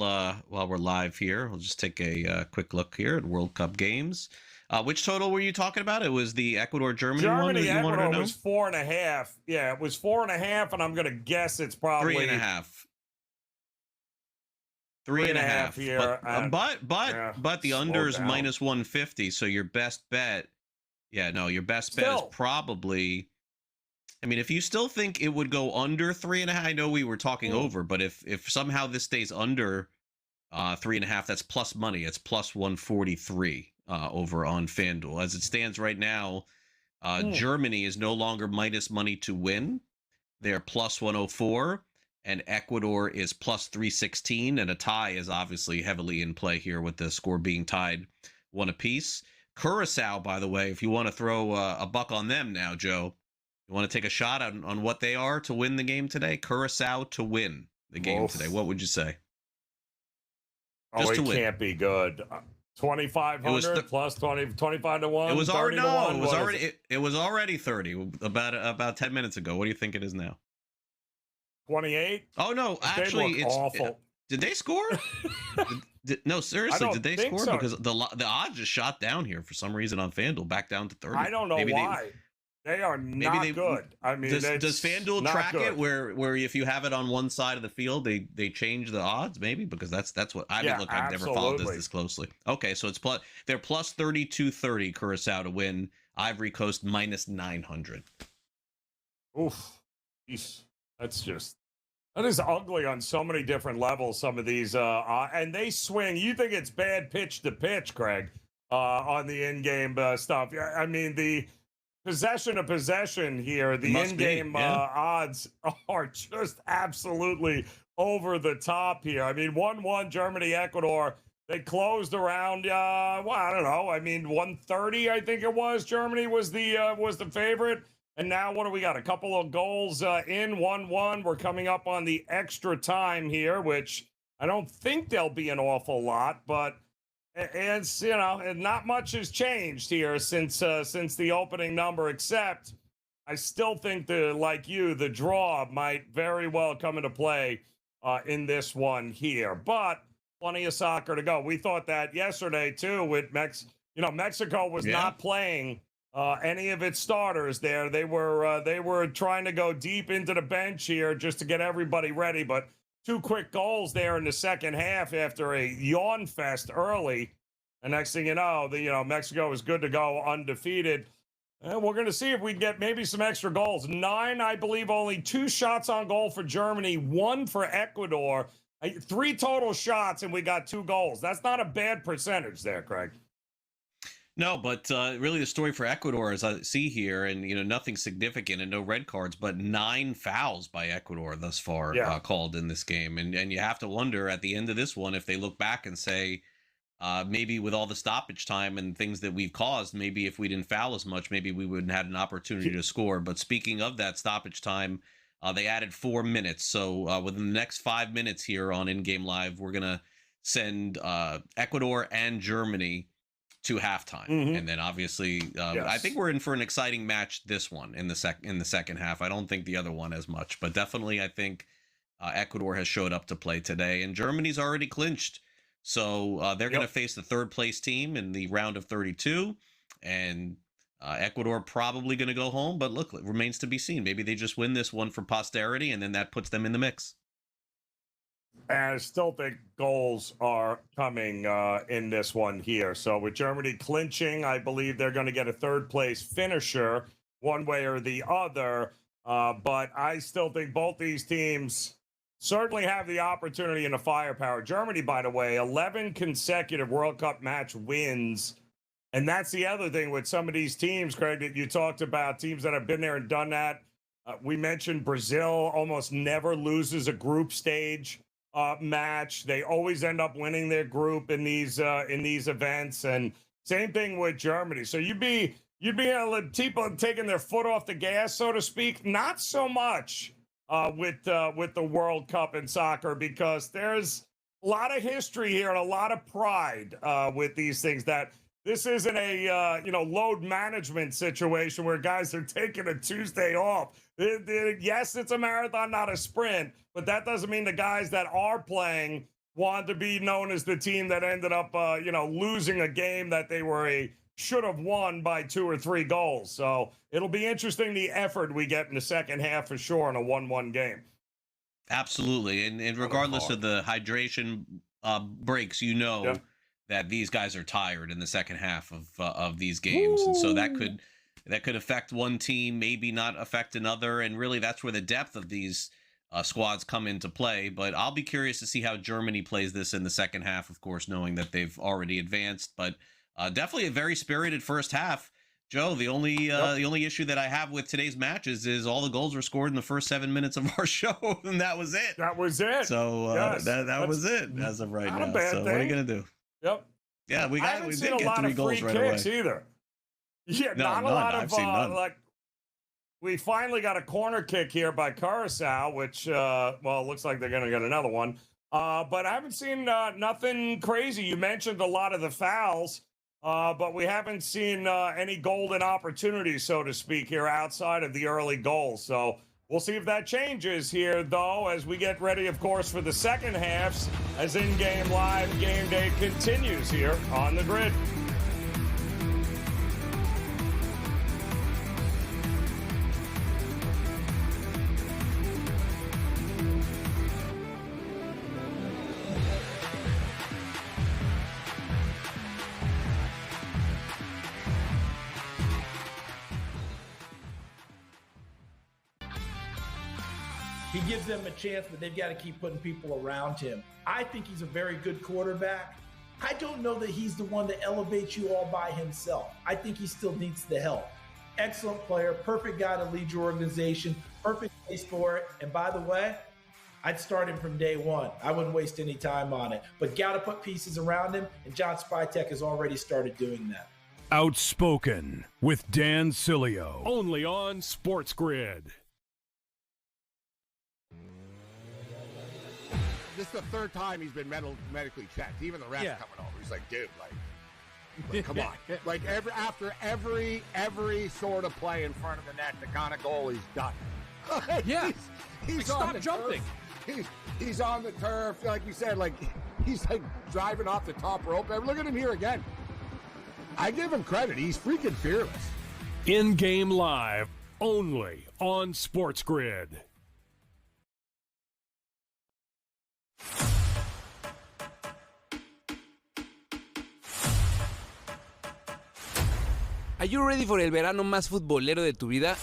we're live here. We'll just take a quick look here at World Cup games. Which total were you talking about? It was the Ecuador-Germany one that you wanted to Ecuador know? was 4.5. Yeah, it was 4.5, and I'm going to guess it's probably 3.5. 3.5 here. But the under is minus 150. So your best bet, your best bet is probably. I mean, if you still think it would go under 3.5, I know we were talking over, but if somehow this stays under 3.5, that's plus money. It's plus 143 over on FanDuel. As it stands right now, Germany is no longer minus money to win. They're plus 104. And Ecuador is plus 316, and a tie is obviously heavily in play here with the score being tied 1 apiece. Curacao, by the way, if you want to throw a buck on them now, Joe, you want to take a shot on what they are to win the game today? Curacao to win the game today. What would you say? Just to win. Can't be good. 2,500 plus 25 to 1. It was already 1. It was already 30 about 10 minutes ago. What do you think it is now? 28. Oh no, actually, it's awful. Did they score? No, seriously, did they score? So. Because the odds just shot down here for some reason on FanDuel, back down to 30. I don't know why. They are not good. I mean, does FanDuel track it where if you have it on one side of the field, they change the odds? Maybe because that's what I mean. Look, I've never followed this closely. Okay, so they're plus 32.30 Curacao to win. Ivory Coast minus 900. Oof, that is ugly on so many different levels. Some of these, and they swing. You think it's bad pitch to pitch, Craig, on the in-game stuff? I mean, the possession here, the in-game odds are just absolutely over the top here. I mean, 1-1 Germany, Ecuador. They closed around, I don't know. I mean, 130, I think it was. Germany was the favorite. And now what do we got? A couple of goals in 1-1. We're coming up on the extra time here, which I don't think there'll be an awful lot, but it's, and not much has changed here since the opening number, except I still think the draw might very well come into play in this one here. But plenty of soccer to go. We thought that yesterday too with Mexico was not playing any of its starters there. They were trying to go deep into the bench here just to get everybody ready, but 2 quick goals there in the second half after a yawn fest early. And next thing you know, Mexico is good to go undefeated. And we're going to see if we can get maybe some extra goals. 9, I believe, only 2 shots on goal for Germany, 1 for Ecuador. 3 total shots, and we got 2 goals. That's not a bad percentage there, Craig. No, but really the story for Ecuador, as I see here, and nothing significant and no red cards, but 9 fouls by Ecuador thus far called in this game, and you have to wonder at the end of this one if they look back and say, maybe with all the stoppage time and things that we've caused, maybe if we didn't foul as much, maybe we wouldn't have had an opportunity to score. But speaking of that stoppage time, they added 4 minutes, so within the next 5 minutes here on In Game Live, we're gonna send Ecuador and Germany to halftime, and then obviously I think we're in for an exciting match this one in the second half. I don't think the other one as much, but definitely I think Ecuador has showed up to play today, and Germany's already clinched, so they're going to face the 3rd place team in the round of 32, and Ecuador probably going to go home, but look, it remains to be seen. Maybe they just win this one for posterity, and then that puts them in the mix. And I still think goals are coming in this one here. So with Germany clinching, I believe they're going to get a third-place finisher one way or the other. But I still think both these teams certainly have the opportunity and the firepower. Germany, by the way, 11 consecutive World Cup match wins. And that's the other thing with some of these teams, Craig, that you talked about, teams that have been there and done that. We mentioned Brazil almost never loses a group stage match. They always end up winning their group in these events. And same thing with Germany. So you'd be people taking their foot off the gas, so to speak. Not so much with the World Cup in soccer, because there's a lot of history here and a lot of pride with these things. That this isn't a load management situation where guys are taking a Tuesday off. Yes, it's a marathon, not a sprint, but that doesn't mean the guys that are playing want to be known as the team that ended up losing a game that they should have won by 2 or 3 goals. So it'll be interesting, the effort we get in the second half for sure in a 1-1 game. Absolutely. And regardless of the hydration breaks, that these guys are tired in the second half of these games. And so that could affect one team, maybe not affect another. And really that's where the depth of these squads come into play. But I'll be curious to see how Germany plays this in the second half, of course, knowing that they've already advanced. But definitely a very spirited first half. Joe, the only issue that I have with today's matches is all the goals were scored in the first 7 minutes of our show, and that was it. That was it. So yes, that was it as of right now. So what are you gonna do? Yep. Yeah, we did get 3 goals right kicks away either. Yeah, not a lot I've seen none. We finally got a corner kick here by Curacao, which it looks like they're gonna get another one. But I haven't seen nothing crazy. You mentioned a lot of the fouls. But we haven't seen any golden opportunities, so to speak, here outside of the early goals. So we'll see if that changes here, though, as we get ready, of course, for the second halves, as in-game live game day continues here on the grid. He gives them a chance, but they've got to keep putting people around him. I think he's a very good quarterback. I don't know that he's the one that elevates you all by himself. I think he still needs the help. Excellent player, perfect guy to lead your organization, perfect place for it. And by the way, I'd start him from day one. I wouldn't waste any time on it. But got to put pieces around him, and John Spytek has already started doing that. Outspoken with Dan Cilio. Only on SportsGrid. This is the 3rd time he's been medically checked. Even the refs coming over. He's like, dude, like come on. Like after every sort of play in front of the net, the kind of goal he's done. Yeah. He's stop jumping. He's on the turf, like you said, like he's like driving off the top rope. Look at him here again. I give him credit. He's freaking fearless. In-game live, only on SportsGrid. Are you ready for el verano más futbolero de tu vida?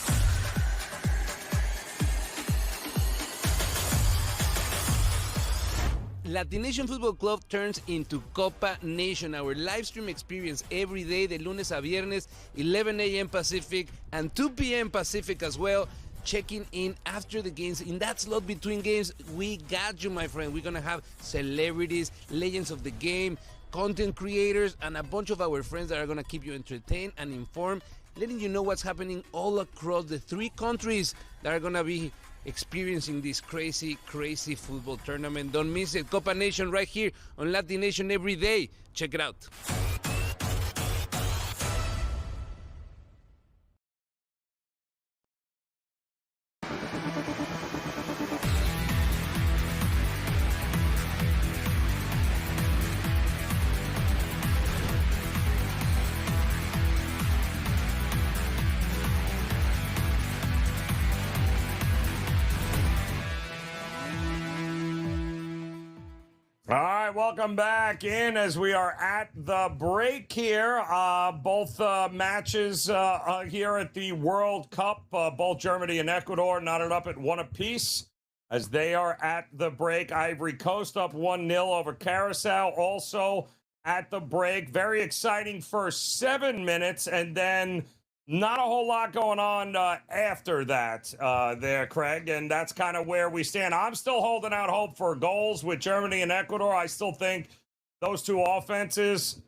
Latination Football Club turns into Copa Nation, our live stream experience every day, de lunes a viernes, 11 a.m. Pacific and 2 p.m. Pacific as well. Checking in after the games. In that slot between games, we got you, my friend. We're going to have celebrities, legends of the game, content creators, and a bunch of our friends that are going to keep you entertained and informed, letting you know what's happening all across the 3 countries that are going to be experiencing this crazy, crazy football tournament. Don't miss it. Copa Nation right here on Latin Nation every day. Check it out. right, welcome back in as we are at the break here. Both matches here at the World Cup, both Germany and Ecuador knotted up at 1 apiece as they are at the break. Ivory Coast up 1-0 over Curacao, also at the break. Very exciting first 7 minutes, and then not a whole lot going on after that there, Craig, and that's kind of where we stand. I'm still holding out hope for goals with Germany and Ecuador. I still think those two offenses,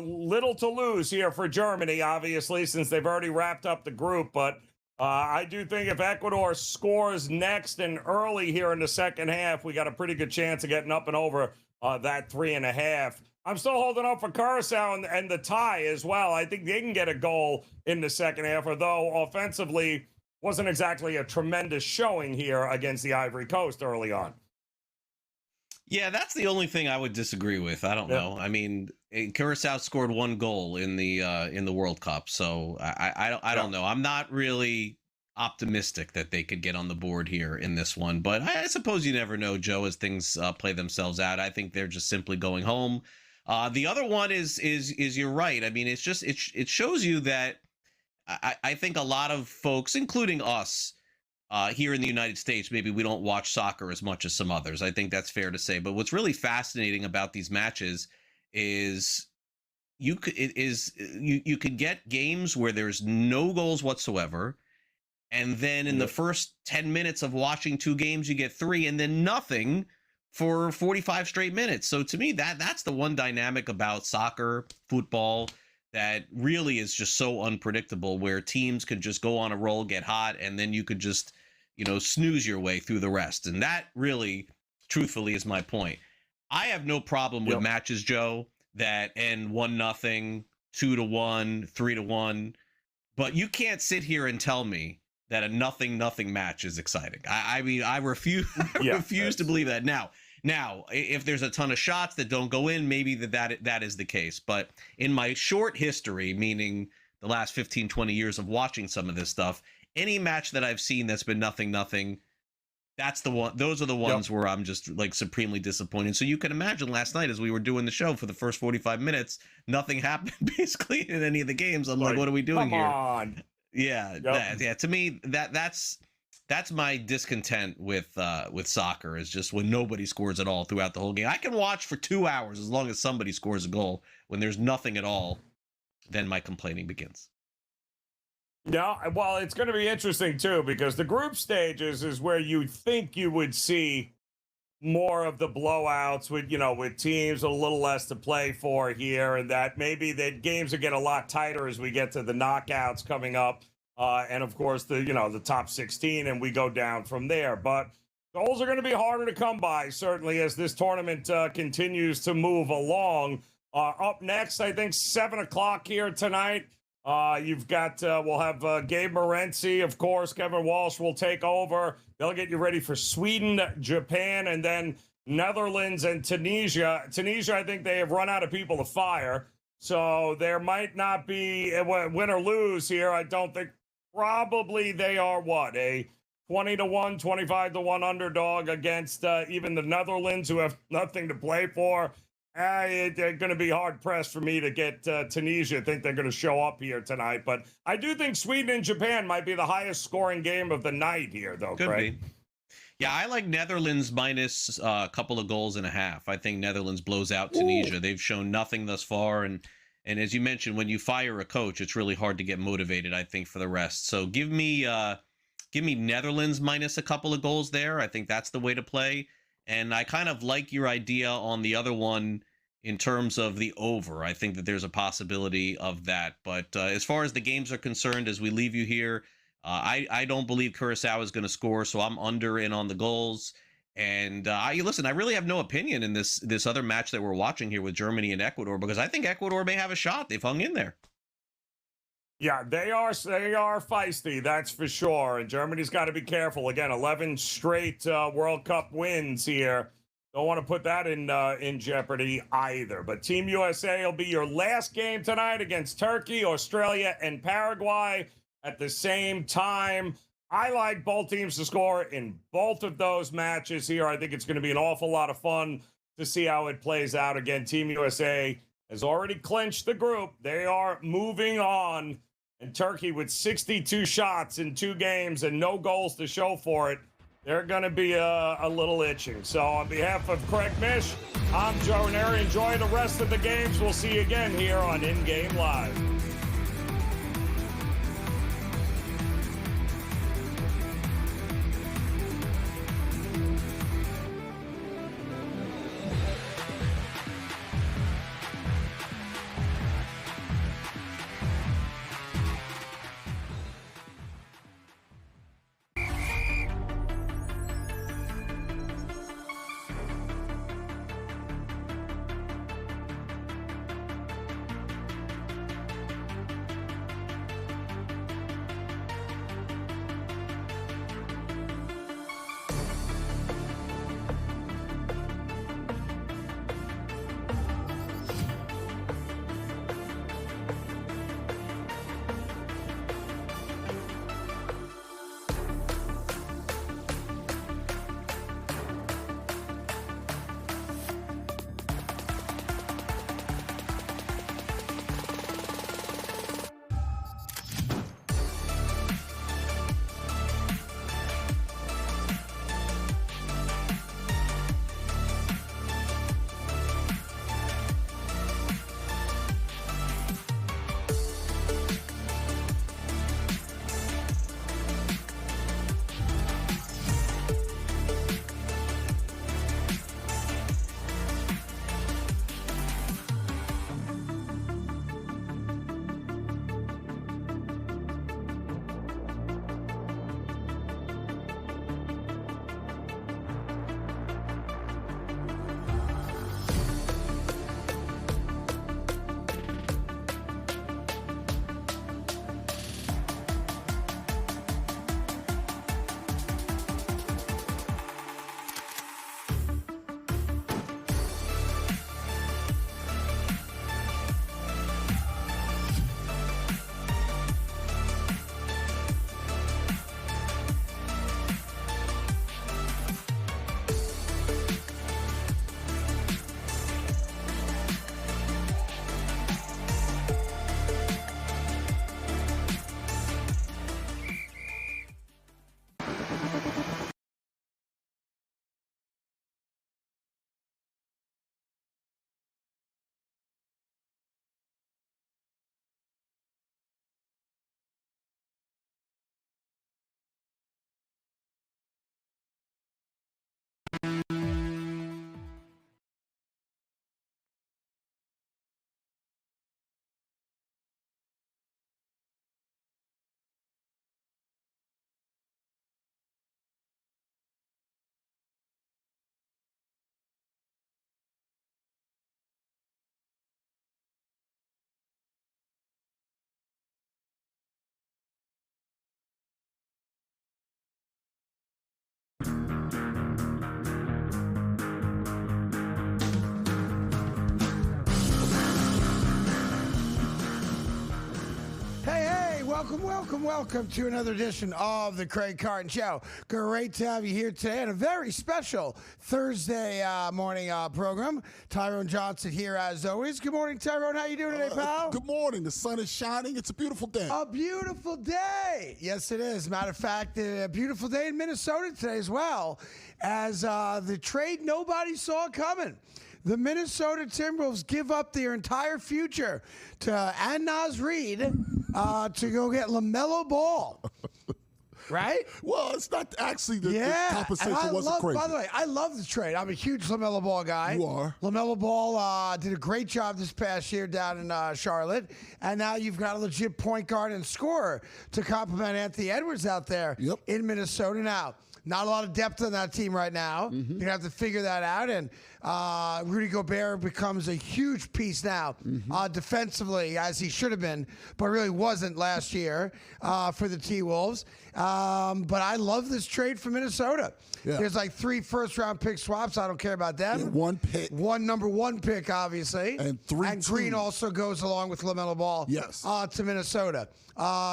little to lose here for Germany, obviously, since they've already wrapped up the group. But I do think if Ecuador scores next and early here in the second half, we got a pretty good chance of getting up and over that 3.5. I'm still holding up for Curacao and the tie as well. I think they can get a goal in the second half, although offensively wasn't exactly a tremendous showing here against the Ivory Coast early on. Yeah, that's the only thing I would disagree with. I don't know. I mean, Curacao scored 1 goal in the World Cup, so I don't know. I'm not really optimistic that they could get on the board here in this one, but I suppose you never know, Joe, as things play themselves out. I think they're just simply going home. The other one is you're right. I mean, it's just it shows you that I think a lot of folks, including us here in the United States, maybe we don't watch soccer as much as some others. I think that's fair to say. But what's really fascinating about these matches is you could get games where there's no goals whatsoever, and then in the first 10 minutes of watching 2 games, you get 3, and then nothing for 45 straight minutes. So to me, that's the one dynamic about soccer, football, that really is just so unpredictable, where teams could just go on a roll, get hot, and then you could just, snooze your way through the rest. And that really, truthfully, is my point. I have no problem with matches, Joe, that end 1-0, 2-1, 3-1, but you can't sit here and tell me that a 0-0 match is exciting. I mean, I refuse to believe that. Now, if there's a ton of shots that don't go in, maybe that is the case. But in my short history, meaning the last 15, 20 years of watching some of this stuff, any match that I've seen that's been 0-0, that's the one. Those are the ones where I'm just like supremely disappointed. So you can imagine last night as we were doing the show for the first 45 minutes, nothing happened basically in any of the games. I'm like, what are we doing here? Come on. Yeah. To me, that's my discontent with soccer, is just when nobody scores at all throughout the whole game. I can watch for 2 hours as long as somebody scores a goal. When there's nothing at all, then my complaining begins. Yeah, well, it's going to be interesting, too, because the group stages is where you think you would see more of the blowouts with teams a little less to play for here, and that maybe the games will get a lot tighter as we get to the knockouts coming up. And of course, the top 16, and we go down from there. But goals are going to be harder to come by, certainly, as this tournament continues to move along. Up next, I think 7 o'clock here tonight. You've got we'll have Gabe Morency, of course. Kevin Walsh will take over. They'll get you ready for Sweden, Japan, and then Netherlands and Tunisia. Tunisia, I think they have run out of people to fire, so there might not be a win or lose here. I don't think. Probably they are a 20-1, 25-1 underdog against even the Netherlands, who have nothing to play for. They're going to be hard pressed for me to get Tunisia. I think they're going to show up here tonight, but I do think Sweden and Japan might be the highest scoring game of the night here, though. Could Craig. be. Yeah, I like Netherlands minus a couple of goals and a half. I think Netherlands blows out Tunisia. They've shown nothing thus far, and as you mentioned, when you fire a coach, it's really hard to get motivated, I think, for the rest. So give me Netherlands minus a couple of goals there. I think that's the way to play. And I kind of like your idea on the other one in terms of the over. I think that there's a possibility of that. But as far as the games are concerned, as we leave you here, I don't believe Curacao is going to score, so I'm under in on the goals. And listen, I really have no opinion in this other match that we're watching here with Germany and Ecuador, because I think Ecuador may have a shot. They've hung in there. Yeah, they are feisty, that's for sure. And Germany's got to be careful. Again, 11 straight World Cup wins here. Don't want to put that in jeopardy either. But Team USA will be your last game tonight against Turkey, Australia, and Paraguay at the same time. I like both teams to score in both of those matches here. I think it's going to be an awful lot of fun to see how it plays out. Again, Team USA has already clinched the group. They are moving on. And Turkey, with 62 shots in 2 games and no goals to show for it, they're going to be a little itching. So on behalf of Craig Mish, I'm Joe Raineri. Enjoy the rest of the games. We'll see you again here on In Game Live. Welcome to another edition of the Craig Carton Show. Great to have you here today on a very special Thursday morning program. Tyrone Johnson here as always. Good morning, Tyrone. How you doing today, pal? Good morning. The sun is shining. It's a beautiful day. A beautiful day. Yes, it is. Matter of fact, a beautiful day in Minnesota today as well, as the trade nobody saw coming. The Minnesota Timberwolves give up their entire future to Naz Reid to go get LaMelo Ball. Right? Well, it's not actually the compensation wasn't crazy. By the way, I love the trade. I'm a huge LaMelo Ball guy. You are. LaMelo Ball did a great job this past year down in Charlotte, and now you've got a legit point guard and scorer to complement Anthony Edwards out there in Minnesota. Now, not a lot of depth on that team right now. You're going to have to figure that out. And Rudy Gobert becomes a huge piece now defensively, as he should have been, but really wasn't last year for the T-Wolves. But I love this trade for Minnesota. Yeah. There's like 3 first-round pick swaps. I don't care about them. Yeah, 1 pick. 1 number 1 pick, obviously. And 3 And Green also goes along with LaMelo Ball yes. To Minnesota.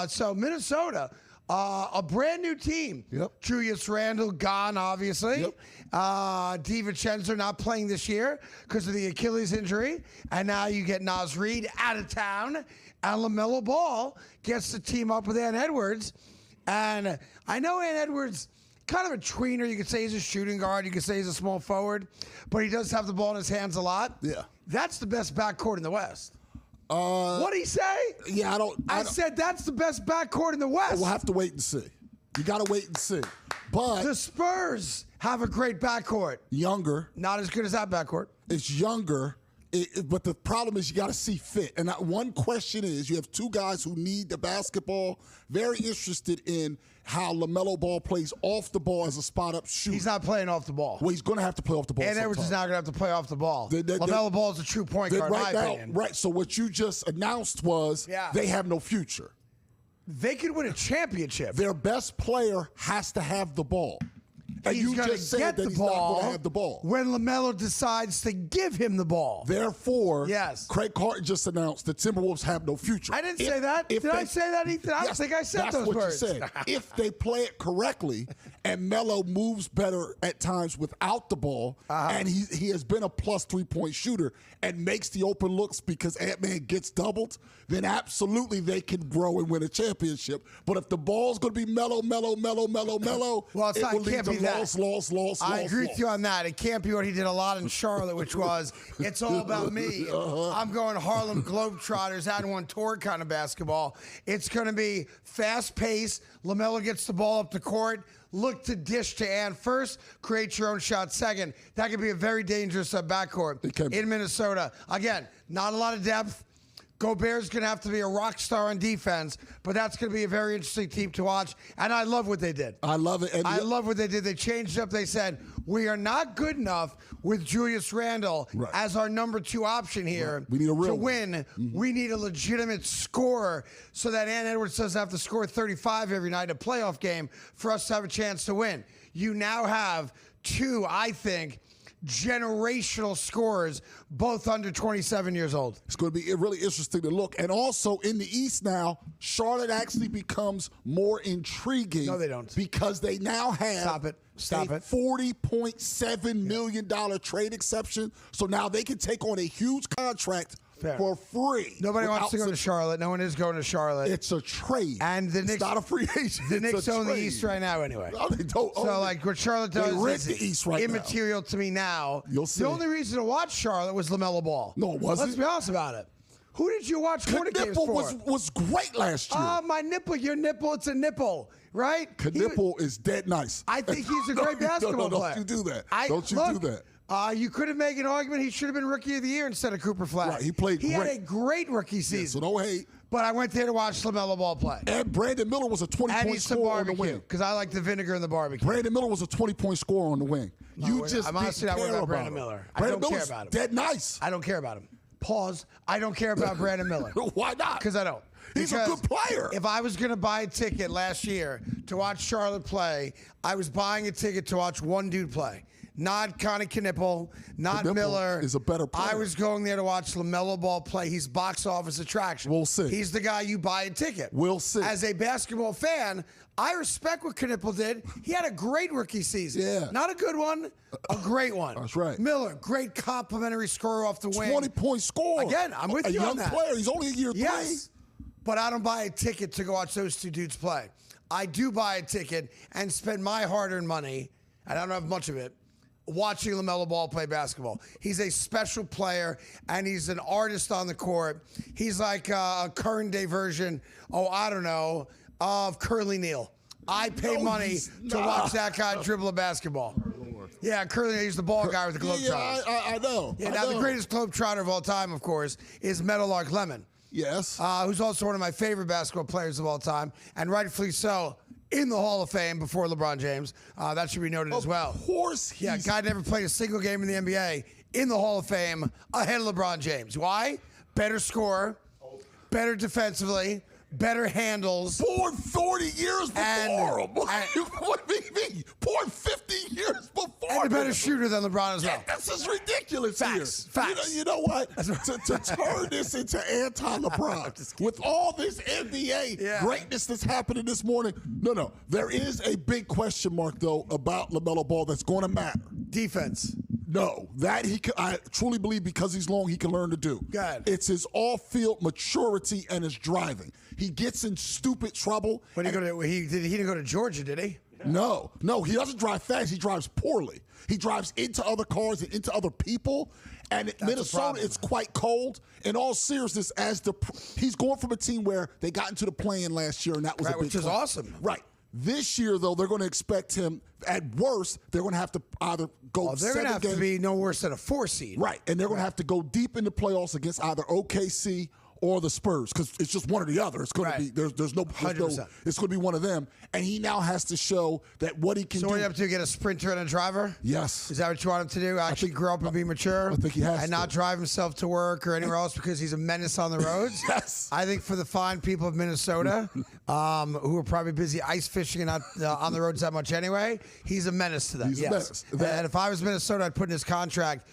So Minnesota, A brand new team. Yep. Julius Randle gone, obviously. Yep. DiVincenzo not playing this year because of the Achilles injury. And now you get Naz Reid out of town. And LaMelo Ball gets to team up with Ant Edwards. And I know Ant Edwards, kind of a tweener. You could say he's a shooting guard. You could say he's a small forward. But he does have the ball in his hands a lot. Yeah. That's the best backcourt in the West. What'd he say? Yeah, I said that's the best backcourt in the West. We'll have to wait and see. You got to wait and see. But the Spurs have a great backcourt. Younger. Not as good as that backcourt. It's younger. But the problem is you got to see fit. And one question is, you have two guys who need the basketball, very interested in how LaMelo Ball plays off the ball as a spot-up shooter. He's not playing off the ball. Well, he's going to have to play off the ball. And Edwards is not going to have to play off the ball. LaMelo Ball is a true point guard, in my opinion. Right, so what you just announced was they have no future. They could win a championship. Their best player has to have the ball. And he's you just said that he's not going to have the ball. When LaMelo decides to give him the ball. Therefore, yes. Craig Carton just announced the Timberwolves have no future. I didn't say that. Did I say that, Ethan? I don't think I said those words. That's what you said. If they play it correctly and Melo moves better at times without the ball, and he has been a plus 3-point shooter and makes the open looks because Ant-Man gets doubled, then absolutely they can grow and win a championship. But if the ball's going to be Melo, well, it can't be that. Loss. I agree with you on that. It can't be what he did a lot in Charlotte, which was, it's all about me. I'm going Harlem Globetrotters, had one tour kind of basketball. It's going to be fast-paced. LaMelo gets the ball up the court. Look to dish to Ant first. Create your own shot second. That could be a very dangerous backcourt in Minnesota. Again, not a lot of depth. Gobert's going to have to be a rock star on defense, but that's going to be a very interesting team to watch. And I love what they did. I love it. And I love what they did. They changed up. They said, we are not good enough with Julius Randle as our number 2 option here we need a real to win. We need a legitimate scorer so that Ant Edwards doesn't have to score 35 every night in a playoff game for us to have a chance to win. You now have 2, I think, generational scorers, both under 27 years old. It's going to be really interesting to look. And also in the East now, Charlotte actually becomes more intriguing. No, they don't. Because they now have a $40.7 million trade exception. So now they can take on a huge contract for free. Nobody wants to go to Charlotte. No one is going to Charlotte. It's a trade. And the Knicks, it's not a free agent. The Knicks own the East right now anyway. No, they don't. So, like, what Charlotte does is the East right immaterial to me now. You'll see. The only reason to watch Charlotte was LaMelo Ball. No, it wasn't. Let's be honest about it. Who did you watch Hornet games for? was great last year. My nipple. Your nipple, it's a nipple, right? Knipple is dead nice. I think he's a great basketball player. Don't you do that. Don't you do that. You could have made an argument he should have been Rookie of the Year instead of Cooper Flag. Right, he played great. He had a great rookie season. Yeah, so don't hate. But I went there to watch LaMelo Ball play. And Brandon Miller was a 20-point scorer on the wing. Because I like the vinegar in the barbecue. Brandon Miller was a 20-point scorer on the wing. I'm honestly not worried about Brandon Miller. I don't care about him. Dead nice. I don't care about him. Pause. I don't care about Brandon Miller. Why not? Because I don't. He's a good player. If I was going to buy a ticket last year to watch Charlotte play, I was buying a ticket to watch one dude play. Not Connie Knipple, not Miller. Is a better player. I was going there to watch LaMelo Ball play. He's box office attraction. We'll see. He's the guy you buy a ticket. We'll see. As a basketball fan, I respect what Knipple did. He had a great rookie season. Yeah. Not a good one, a great one. That's right. Miller, great complimentary scorer off the wing. 20-point scorer. Again, I'm with you on that. A young player. He's only a year 3. But I don't buy a ticket to go watch those two dudes play. I do buy a ticket and spend my hard-earned money, and I don't have much of it, watching LaMelo Ball play basketball. He's a special player, and he's an artist on the court. He's like a current day version, of Curly Neal. I pay money to watch that guy dribble a basketball. Yeah, Curly Neal, he's the ball guy with the Globetrotters. Yeah, I know. Yeah, the greatest Globetrotter of all time, of course, is Meadowlark Lemon. Yes. Who's also one of my favorite basketball players of all time, and rightfully so, in the Hall of Fame before LeBron James. That should be noted as well. Of course. Yeah, guy never played a single game in the NBA, in the Hall of Fame, ahead of LeBron James. Why? Better scorer, better defensively, better handles. Born 40 years before him. What do you mean? Born 50 years before And a better him. shooter than LeBron as well. This is ridiculous Facts. here. Facts. You know what? to turn this into anti-LeBron with all this NBA greatness that's happening this morning. No. There is a big question mark, though, about LaMelo Ball that's going to matter. Defense. No, that I truly believe because he's long, he can learn to do. Good. It's his off-field maturity and his driving. He gets in stupid trouble. But he didn't go to Georgia, did he? No, he doesn't drive fast. He drives poorly. He drives into other cars and into other people. And That's Minnesota, it's quite cold. In all seriousness, he's going from a team where they got into the play-in last year, and that was a big which is claim. awesome. Right. This year, though, they're going to expect him, at worst, they're going to have to either go they're going to have games. to be no worse than a 4 seed. Right, and they're going to have to go deep in the playoffs against either OKC or the Spurs because it's just one or the other. It's going to be there's no 100%. It's going to be one of them, and he now has to show that what he can do. So what you have to get a sprinter and a driver? Yes. Is that what you want him to do? Actually grow up and be mature? I think he has and not drive himself to work or anywhere else because he's a menace on the roads? Yes. I think for the fine people of Minnesota, who are probably busy ice fishing and not on the roads that much anyway, he's a menace to them. He's a menace. And if I was Minnesota, I'd put in his contract,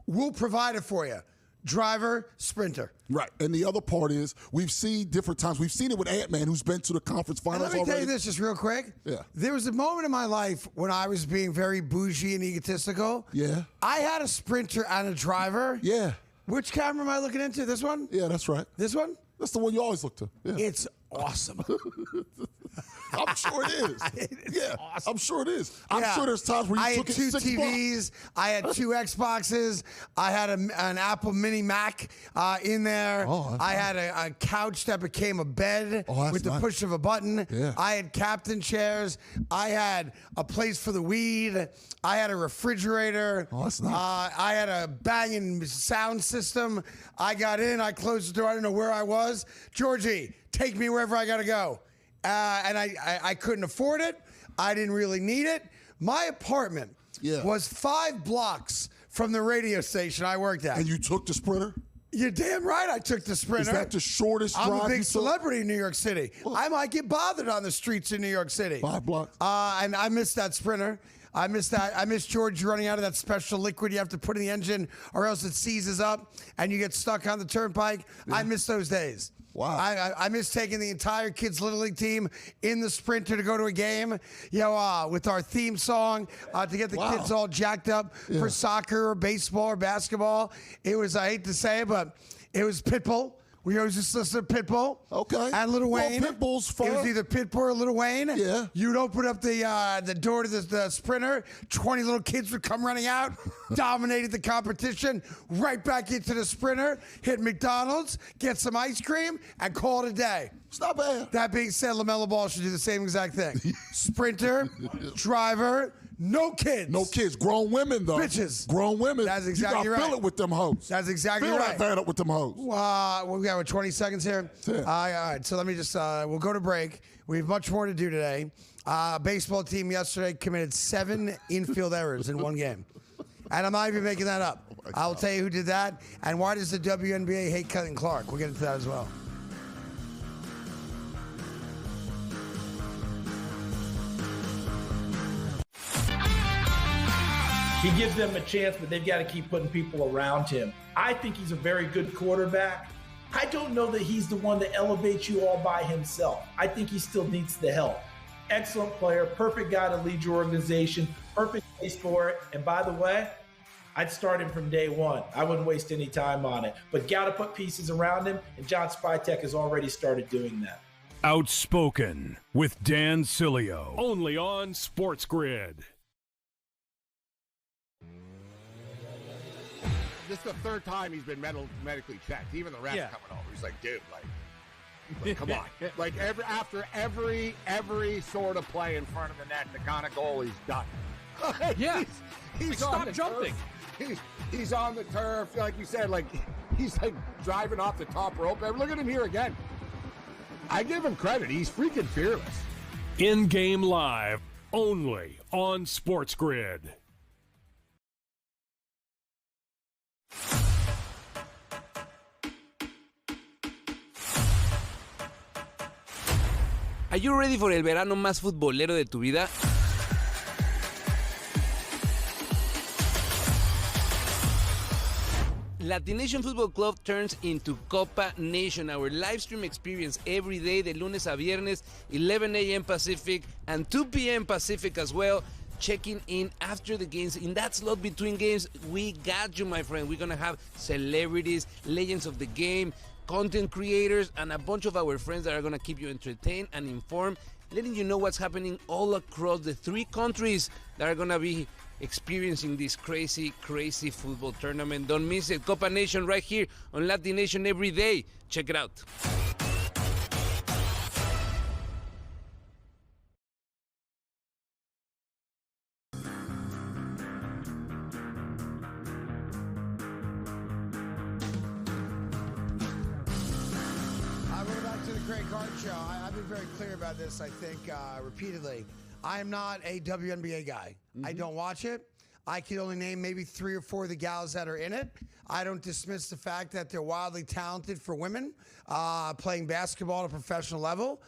we'll provide it for you. Driver, sprinter. Right. And the other part is we've seen different times. We've seen it with Ant-Man, who's been to the conference finals Let me already. tell you this just real quick. Yeah. There was a moment in my life when I was being very bougie and egotistical. Yeah. I had a sprinter and a driver. Yeah. Which camera am I looking into? This one? Yeah, that's right. This one? That's the one you always look to. Yeah. It's awesome. I'm sure it is. Yeah, awesome. I'm sure it is. I'm sure there's times where you took it I had 2 TVs. I had 2 Xboxes. I had an Apple Mini Mac in there. Oh, I had a couch that became a bed with the push of a button. Yeah. I had captain chairs. I had a place for the weed. I had a refrigerator. Oh, that's nice. I had a banging sound system. I got in. I closed the door. I didn't know where I was. Georgie, take me wherever I got to go. And I couldn't afford it. I didn't really need it. My apartment was 5 blocks from the radio station I worked at. And you took the Sprinter? You're damn right I took the Sprinter. Is that the shortest drive? I'm a big celebrity in New York City. I might get bothered on the streets in New York City. 5 blocks. And I missed that Sprinter. I missed that. I missed George running out of that special liquid you have to put in the engine or else it seizes up and you get stuck on the turnpike. Yeah. I miss those days. Wow. I miss taking the entire kids' Little League team in the Sprinter to go to a game, with our theme song to get the kids all jacked up for soccer or baseball or basketball. It was, I hate to say it, but it was Pitbull. We always just listen to Pitbull. Okay. And Lil Wayne. Well, Pitbull's fun. It was either Pitbull or Lil Wayne. Yeah. You'd open up the door to the Sprinter. 20 little kids would come running out, dominated the competition, right back into the Sprinter, hit McDonald's, get some ice cream, and call it a day. It's not bad. That being said, LaMelo Ball should do the same exact thing. Sprinter, driver, no kids. No kids. Grown women, though. Bitches. Grown women. That's exactly you gotta right. fill it with them hoes. That's exactly fill right. Fill that van up with them hoes. We got 20 seconds here. Yeah. All right, so let me just, we'll go to break. We have much more to do today. Baseball team yesterday committed 7 infield errors in one game. And I'm not even making that up. I'll tell you who did that. And why does the WNBA hate Cutting Clark? We'll get into that as well. He gives them a chance, but they've got to keep putting people around him. I think he's a very good quarterback. I don't know that he's the one that elevates you all by himself. I think he still needs the help. Excellent player, perfect guy to lead your organization, perfect place for it. And by the way, I'd start him from day one. I wouldn't waste any time on it. But got to put pieces around him, and John Spytek has already started doing that. Outspoken with Dan Cilio, only on SportsGrid. This is the 3rd time he's been medically checked. Even the refs coming over. He's like, dude, like come on. Like after every sort of play in front of the net, the kind of goal he's done. Yeah. He's Stop on the jumping. Turf. He's on the turf, like you said, like he's like driving off the top rope. Look at him here again. I give him credit. He's freaking fearless. In-game live, only on SportsGrid. Are you ready for el verano más futbolero de tu vida? Latination Football Club turns into Copa Nation, our live stream experience every day, de lunes a viernes, 11 a.m. Pacific and 2 p.m. Pacific as well. Checking in after the games. In that slot between games, we got you, my friend. We're going to have celebrities, legends of the game, content creators, and a bunch of our friends that are going to keep you entertained and informed, letting you know what's happening all across the 3 countries that are going to be experiencing this crazy, crazy football tournament. Don't miss it. Copa Nation right here on Latin Nation every day. Check it out. Welcome back to the Craig Hart Show. I've been very clear about this, I think, repeatedly. I am not a WNBA guy. I don't watch it. I can only name maybe 3 or 4 of the gals that are in it. I don't dismiss the fact that they're wildly talented for women, playing basketball at a professional level.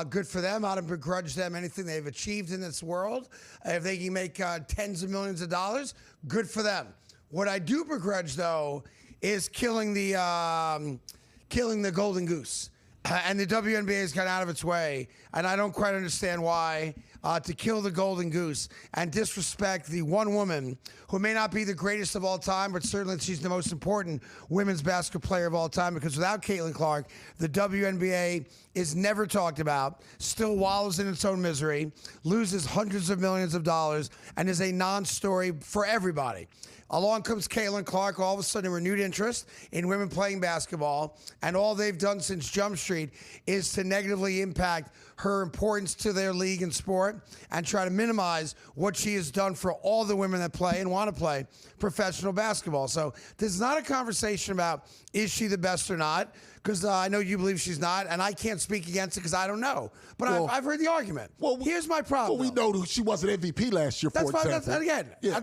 Good for them. I don't begrudge them anything they've achieved in this world. If they can make tens of millions of dollars, good for them. What I do begrudge, though, is killing the golden goose. And the WNBA has gone out of its way, and I don't quite understand why, to kill the golden goose and disrespect the one woman who may not be the greatest of all time, but certainly she's the most important women's basketball player of all time, because without Caitlin Clark, the WNBA is never talked about, still wallows in its own misery, loses hundreds of millions of dollars, and is a non-story for everybody. Along comes Caitlin Clark, all of a sudden a renewed interest in women playing basketball, and all they've done since Jump Street is to negatively impact her importance to their league and sport and try to minimize what she has done for all the women that play and want to play professional basketball. So this is not a conversation about is she the best or not, because I know you believe she's not, and I can't speak against it because I don't know. But I've heard the argument. Well, here's my problem. Well, we know that she wasn't MVP last year, for example. Again, yeah.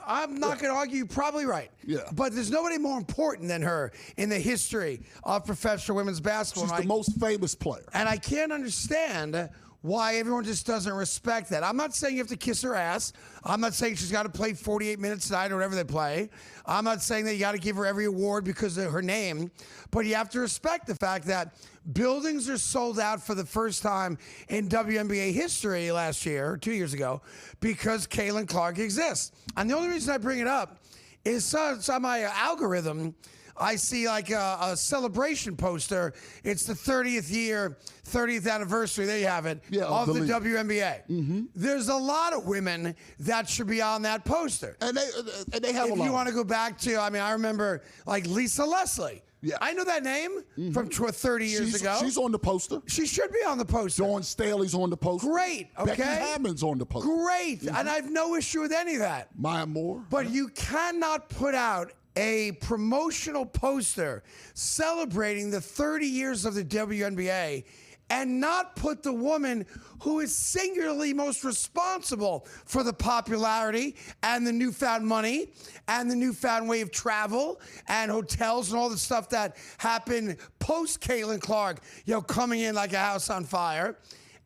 I'm not going to argue. You're probably right. Yeah. But there's nobody more important than her in the history of professional women's basketball. She's the most famous player. And I can't understand why everyone just doesn't respect that. I'm not saying you have to kiss her ass. I'm not saying she's got to play 48 minutes tonight or whatever they play. I'm not saying that you got to give her every award because of her name. But you have to respect the fact that buildings are sold out for the first time in WNBA history last year, or 2 years ago, because Caitlin Clark exists. And the only reason I bring it up is on my algorithm, I see like a celebration poster. It's the 30th anniversary, there you have it, of the WNBA. Mm-hmm. There's a lot of women that should be on that poster. And they have a lot. If you want to go back to, I remember like Lisa Leslie. Yeah. I know that name from 30 years ago. She's on the poster. She should be on the poster. Dawn Staley's on the poster. Great, okay. Becky Hammond's on the poster. Great, and I have no issue with any of that. Maya Moore. But you cannot put out a promotional poster celebrating the 30 years of the WNBA and not put the woman who is singularly most responsible for the popularity and the newfound money and the newfound way of travel and hotels and all the stuff that happened post Caitlin Clark, coming in like a house on fire.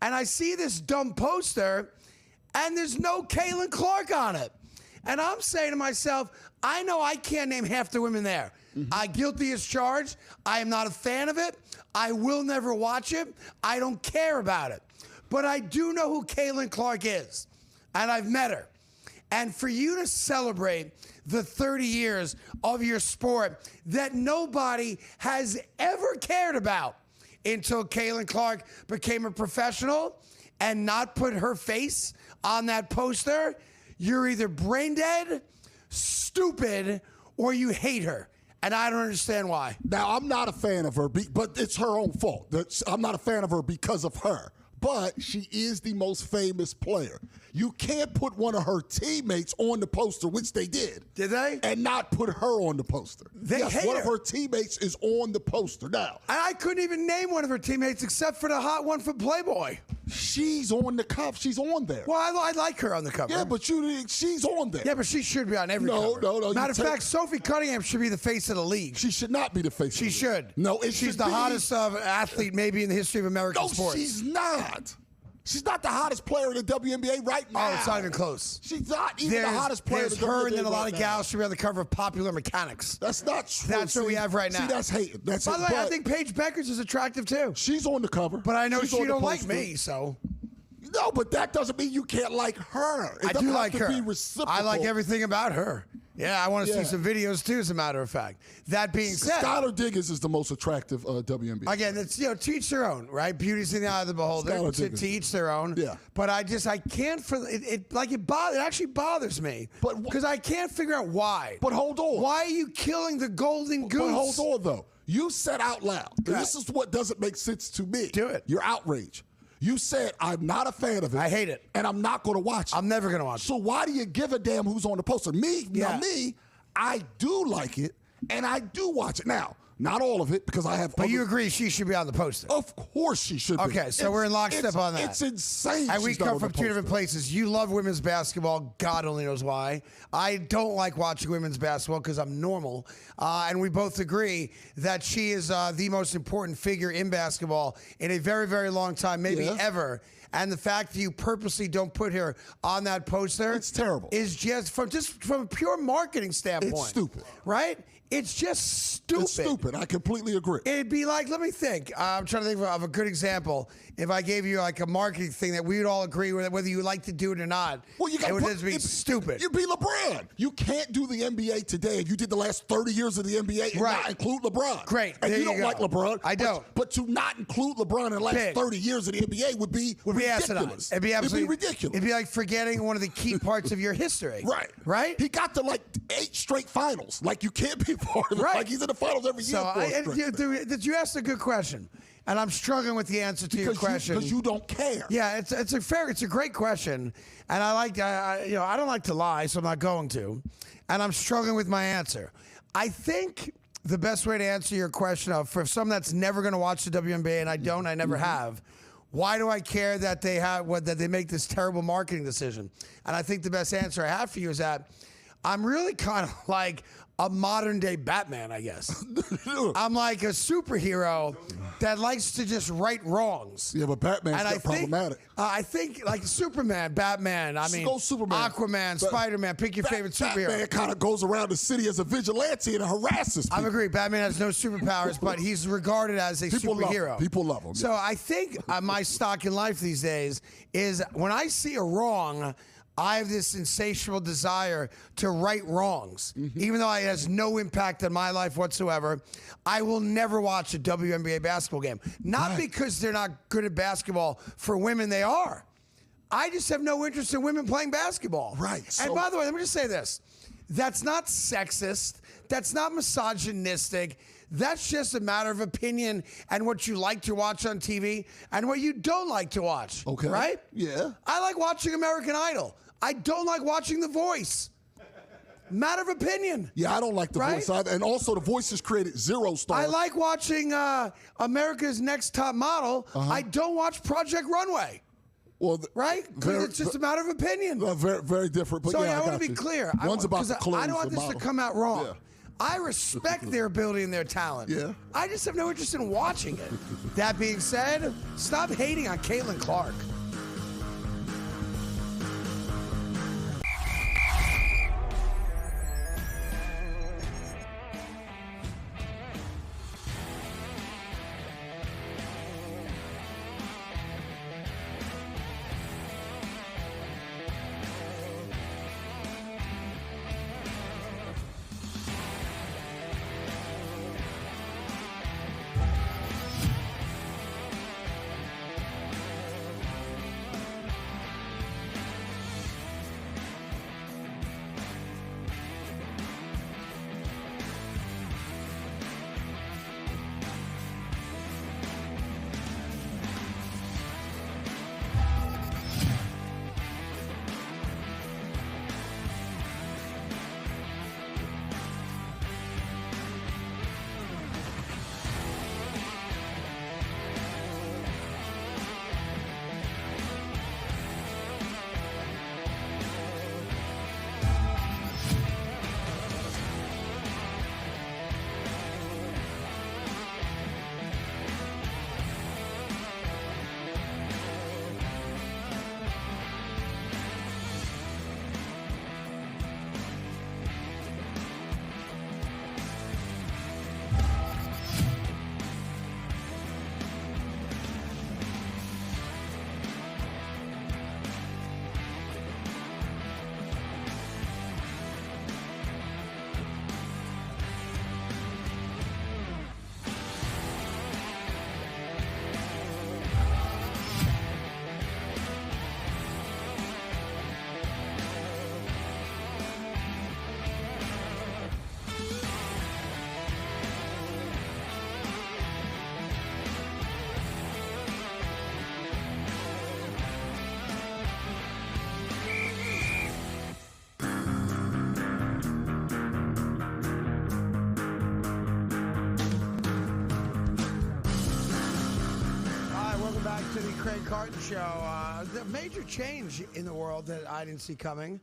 And I see this dumb poster and there's no Caitlin Clark on it. And I'm saying to myself, I know I can't name half the women there. Guilty as charged. I am not a fan of it. I will never watch it. I don't care about it. But I do know who Caitlin Clark is. And I've met her. And for you to celebrate the 30 years of your sport that nobody has ever cared about until Caitlin Clark became a professional and not put her face on that poster, you're either brain dead, stupid, or you hate her. And I don't understand why. Now, I'm not a fan of her, but it's her own fault. I'm not a fan of her because of her. But she is the most famous player. You can't put one of her teammates on the poster, which they did. Did they? And not put her on the poster. They hate one her. of her teammates is on the poster now. I couldn't even name one of her teammates except for the hot one from Playboy. She's on the cover. She's on there. Well, I like her on the cover. Yeah, but she's on there. Yeah, but she should be on every cover. No. Matter of fact, Sophie Cunningham should be the face of the league. She should not be the face of the league. She should. No, she's the hottest athlete maybe in the history of American sports. No, she's not. She's not the hottest player in the WNBA right now. Oh, it's not even close. She's not even the hottest player in the WNBA. There's her and then a lot of gals should be on the cover of Popular Mechanics. That's not true. That's what we have right now. See, that's hating. By the way, I think Paige Beckers is attractive too. She's on the cover. But I know she don't like poster. me, so. No, but that doesn't mean you can't like her. I do like her. Be reciprocal. I like everything about her. Yeah, I want to see some videos too, as a matter of fact. That being said, Skylar Diggins is the most attractive WNBA. Again, it's to each their own, right? Beauty's in the eye of the beholder. To each their own. Yeah. But I can't for it actually bothers me. But because I can't figure out why. But hold on. Why are you killing the golden goose? But hold on though. You said out loud. And this is what doesn't make sense to me. Do it. You're outraged. You said, I'm not a fan of it. I hate it. And I'm not going to watch it. I'm never going to watch it. So why do you give a damn who's on the poster? Now me, I do like it, and I do watch it. Now, not all of it, because I have But you agree she should be on the poster? Of course she should be. Okay, so we're in lockstep on that. It's insane. And we come from two different places. You love women's basketball. God only knows why. I don't like watching women's basketball because I'm normal. And we both agree that she is the most important figure in basketball in a very, very long time, maybe ever. And the fact that you purposely don't put her on that poster, it's terrible. Is just from a pure marketing standpoint. It's stupid. Right? It's just stupid. It's stupid. I completely agree. It'd be like, let me think. I'm trying to think of a good example. If I gave you like a marketing thing that we would all agree with, whether you like to do it or not, well, it would just be stupid. You'd be LeBron. You can't do the NBA today, and you did the last 30 years of the NBA and not include LeBron. Great. And there you don't go. like LeBron. I don't. But to not include LeBron in the last 30 years of the NBA would be ridiculous. It'd be absolutely ridiculous. It'd be like forgetting one of the key parts of your history. Right? He got to like 8 straight finals. Like you can't be part of it. Like he's in the finals every year. You asked a good question, and I'm struggling with the answer to your question because you don't care. Yeah, it's a great question, and I don't like to lie, so I'm not going to, and I'm struggling with my answer. I think the best way to answer your question for someone that's never going to watch the WNBA, and I never have. Why do I care that they make this terrible marketing decision? And I think the best answer I have for you is that I'm really kind of like a modern day Batman, I guess. I'm like a superhero that likes to just right wrongs. Yeah, but Batman's problematic. I think like Superman, Batman, go Superman. Aquaman, Spider-Man, pick your favorite superhero. Batman kind of goes around the city as a vigilante and harasses people. I agree. Batman has no superpowers, but he's regarded as a superhero. People love him. So I think my stock in life these days is when I see a wrong, I have this insatiable desire to right wrongs. Even though it has no impact on my life whatsoever, I will never watch a WNBA basketball game. Not because they're not good at basketball. For women, they are. I just have no interest in women playing basketball. Right. And by the way, let me just say this. That's not sexist. That's not misogynistic. That's just a matter of opinion and what you like to watch on TV and what you don't like to watch. Okay. Right? Yeah. I like watching American Idol. I don't like watching The Voice. Matter of opinion. Yeah, I don't like The Voice either. And also, The Voice has created 0 stars. I like watching America's Next Top Model. I don't watch Project Runway. Well, right? Because it's just a matter of opinion. Very, very different. But so I want to be clear. One's about the clothes. I don't want this to come out wrong. Yeah. I respect their ability and their talent. Yeah. I just have no interest in watching it. That being said, stop hating on Caitlin Clark. to the Craig Carton Show. The major change in the world that I didn't see coming.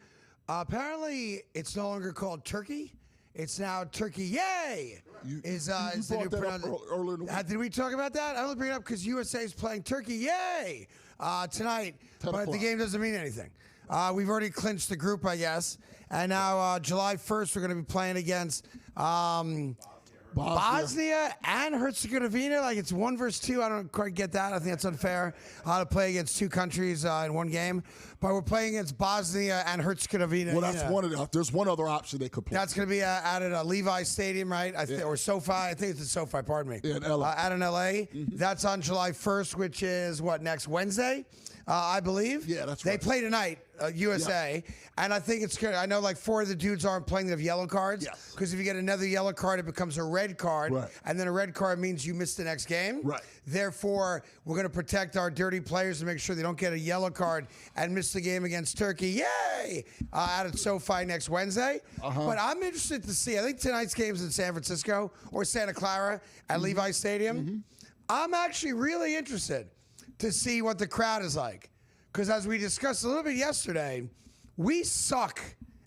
Apparently, it's no longer called Turkey. It's now Turkey Yay! Is the new pronunciation. Did we talk about that? I only bring it up because USA is playing Turkey Yay! Tonight, but the game doesn't mean anything. We've already clinched the group, I guess. And now July 1st, we're going to be playing against Bosnia and Herzegovina. Like it's 1 versus 2. I don't quite get that. I think that's unfair to play against two countries in one game. But we're playing against Bosnia and Herzegovina. Well, that's one of the. There's one other option they could play. That's going to be out at Levi Stadium, right? Or SoFi. I think it's at SoFi. Pardon me. Yeah, in LA. Out in LA. That's on July 1st, which is what, next Wednesday? I believe. Yeah, that's right. They play tonight, USA, and I think it's good. I know like 4 of the dudes aren't playing. They have yellow cards. Yes. Because if you get another yellow card, it becomes a red card. Right. And then a red card means you miss the next game. Right. Therefore, we're going to protect our dirty players and make sure they don't get a yellow card and miss the game against Turkey. Yay! Out at SoFi next Wednesday. But I'm interested to see. I think tonight's game's in San Francisco or Santa Clara at Levi Stadium. I'm actually really interested to see what the crowd is like. Because as we discussed a little bit yesterday, we suck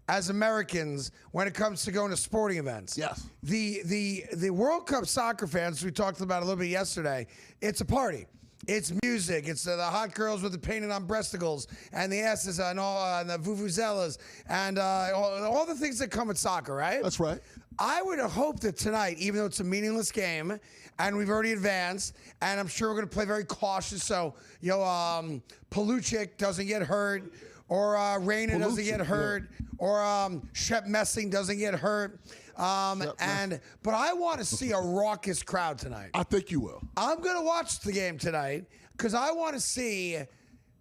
as Americans when it comes to going to sporting events. Yes. The World Cup soccer fans, we talked about a little bit yesterday, it's a party. It's music. It's the hot girls with the painted on breasticles and the asses and all the vuvuzelas and all the things that come with soccer, right? That's right. I would hope that tonight, even though it's a meaningless game, and we've already advanced, and I'm sure we're going to play very cautious, so Paluchik doesn't get hurt, or Raineri doesn't get hurt, or Shep Messing doesn't get hurt. But I want to see a raucous crowd tonight. I think you will. I'm going to watch the game tonight because I want to see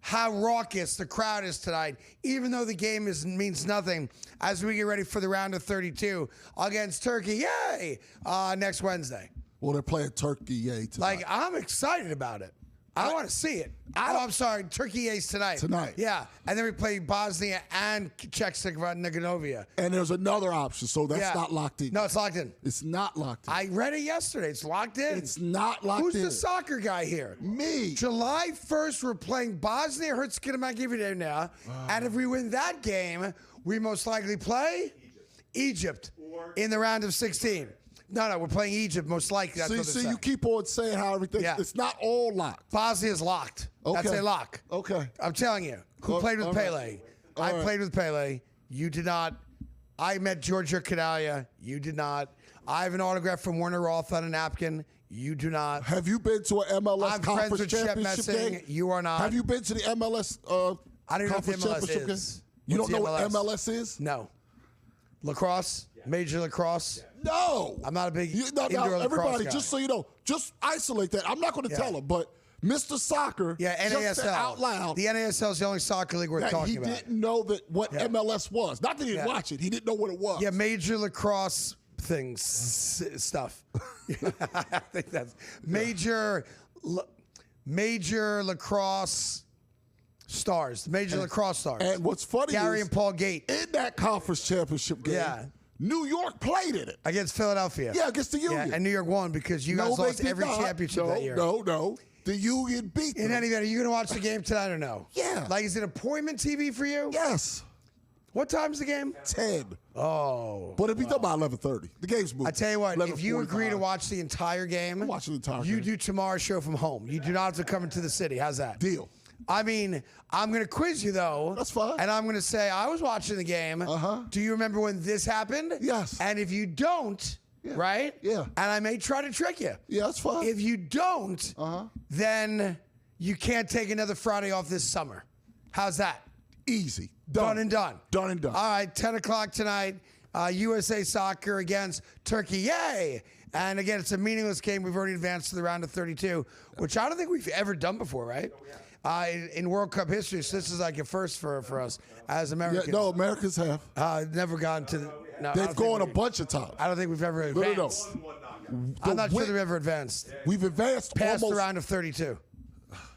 how raucous the crowd is tonight, even though the game means nothing as we get ready for the round of 32 against Turkey. Yay! Next Wednesday. Well, they're playing Turkey Yay tonight. Like, I'm excited about it. I want to see it. I'm sorry, Turkey Ace tonight. Tonight. Yeah. And then we play Bosnia and Czechoslovakia. And there's another option, so that's not locked in. No, it's locked in. It's not locked in. I read it yesterday. It's locked in. It's not locked in. Who's the soccer guy here? Me. July 1st, we're playing Bosnia Herzegovina now. And if we win that game, we most likely play Egypt in the round of 16. No, we're playing Egypt most likely. That's See, you keep on saying how everything. Yeah. It's not all locked. Bosnia's locked. Okay. That's a lock. Okay. I'm telling you. Who played with Pele? Right. I played with Pele. You did not. I met Giorgio Cadalia. You did not. I have an autograph from Werner Roth on a napkin. You do not. Have you been to an MLS I'm conference friends with Shep championship Messing. game? You are not. Have you been to the MLS I don't know what the conference MLS championship is. game? You What's don't the know what MLS is? No. Lacrosse? Major lacrosse? No. I'm not a big indoor lacrosse everybody, guy. just so you know, just isolate that. I'm not going to tell him, but Mr. Soccer just said NASL. out loud The NASL is the only soccer league we're that talking he about. didn't know that what MLS was. Not that he didn't watch it. He didn't know what it was. Yeah, major lacrosse things, stuff. I think that's major lacrosse stars, major lacrosse stars. And what's funny Gary is and Paul Gate in that conference championship game, New York played in it. Against Philadelphia. Yeah, against the Union. Yeah, and New York won because you guys lost every championship that year. No. The Union beat them. In any event, are you going to watch the game tonight or no? Yeah. Like, is it appointment TV for you? Yes. What time's the game? 10. Oh. But it'll be done by 11:30. The game's moving. I tell you what, if you agree to watch the entire game, I'm watching the entire you game. do tomorrow's show from home. You do not have to come into the city. How's that? Deal. I mean, I'm going to quiz you, though. That's fine. And I'm going to say, I was watching the game. Do you remember when this happened? Yes. And if you don't, right? Yeah. And I may try to trick you. Yeah, that's fine. If you don't, then you can't take another Friday off this summer. How's that? Easy. Done and done. Done and done. All right, 10 o'clock tonight, USA Soccer against Turkey. Yay! And again, it's a meaningless game. We've already advanced to the round of 32, which I don't think we've ever done before, right? In World Cup history, so this is like a first for us as Americans. Yeah, no, Americans have. Never gone to the... No, They've gone a bunch of times. I don't think we've ever advanced. I'm not sure they've ever advanced. We've advanced past almost the round of 32.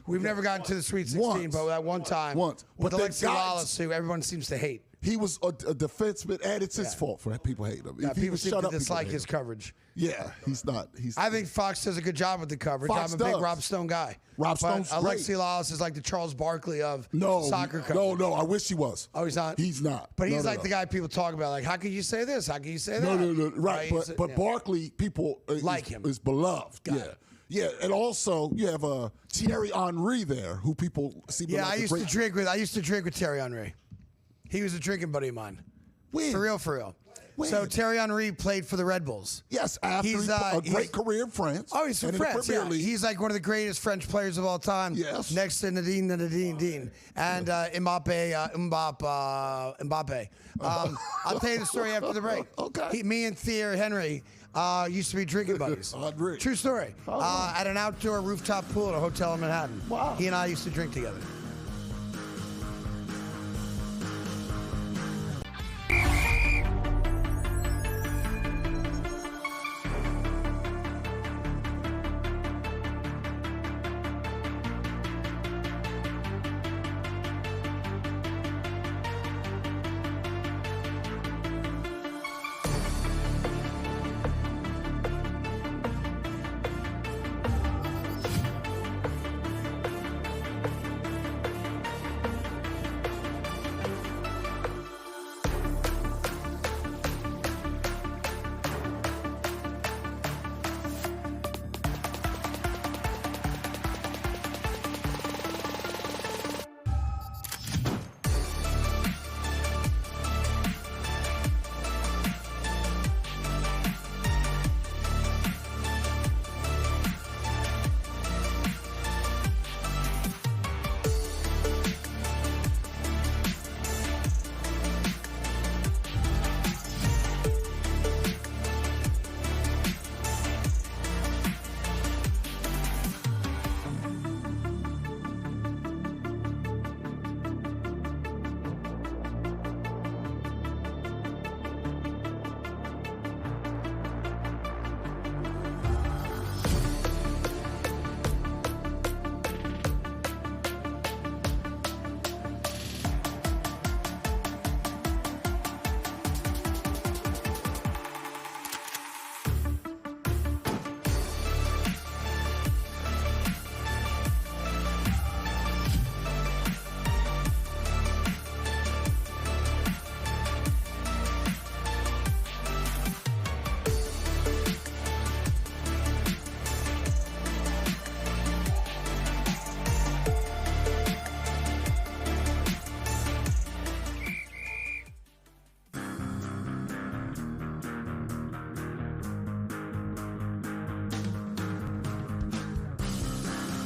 We've never gotten to the Sweet 16, but that one time Once. with But they've Alexi gotten- Lalas, who everyone seems to hate. He was a defenseman, and it's his fault for people hating him. Yeah, If he people would seem shut to up, people dislike hate his him. coverage. Yeah, he's not. I think Fox does a good job with the coverage. Fox I'm a big does. Rob Stone guy. Rob But Stone's Alexi great. Lalas is like the Charles Barkley of soccer coverage. No, I wish he was. Oh, he's not? He's not. But he's No, like the guy people talk about. Like, how can you say this? How can you say that? No. Right, he's- but yeah. Barkley, people Like him. is beloved. Got yeah. it. Yeah, and also you have Thierry Henry there, who people see. Yeah, like I a used great- to drink with Thierry Henry. He was a drinking buddy of mine. When? For real. When? So Thierry Henry played for the Red Bulls. Yes, after He's, a great he's- career in France. Oh, he's from and in the France. Premier Yeah. League. He's like one of the greatest French players of all time. Yes. Next to Nadine and Mbappe. I'll tell you the story after the break. Okay. Me and Thierry Henry used to be drinking buddies. Henry. True story. At an outdoor rooftop pool at a hotel in Manhattan. Wow. He and I used to drink together.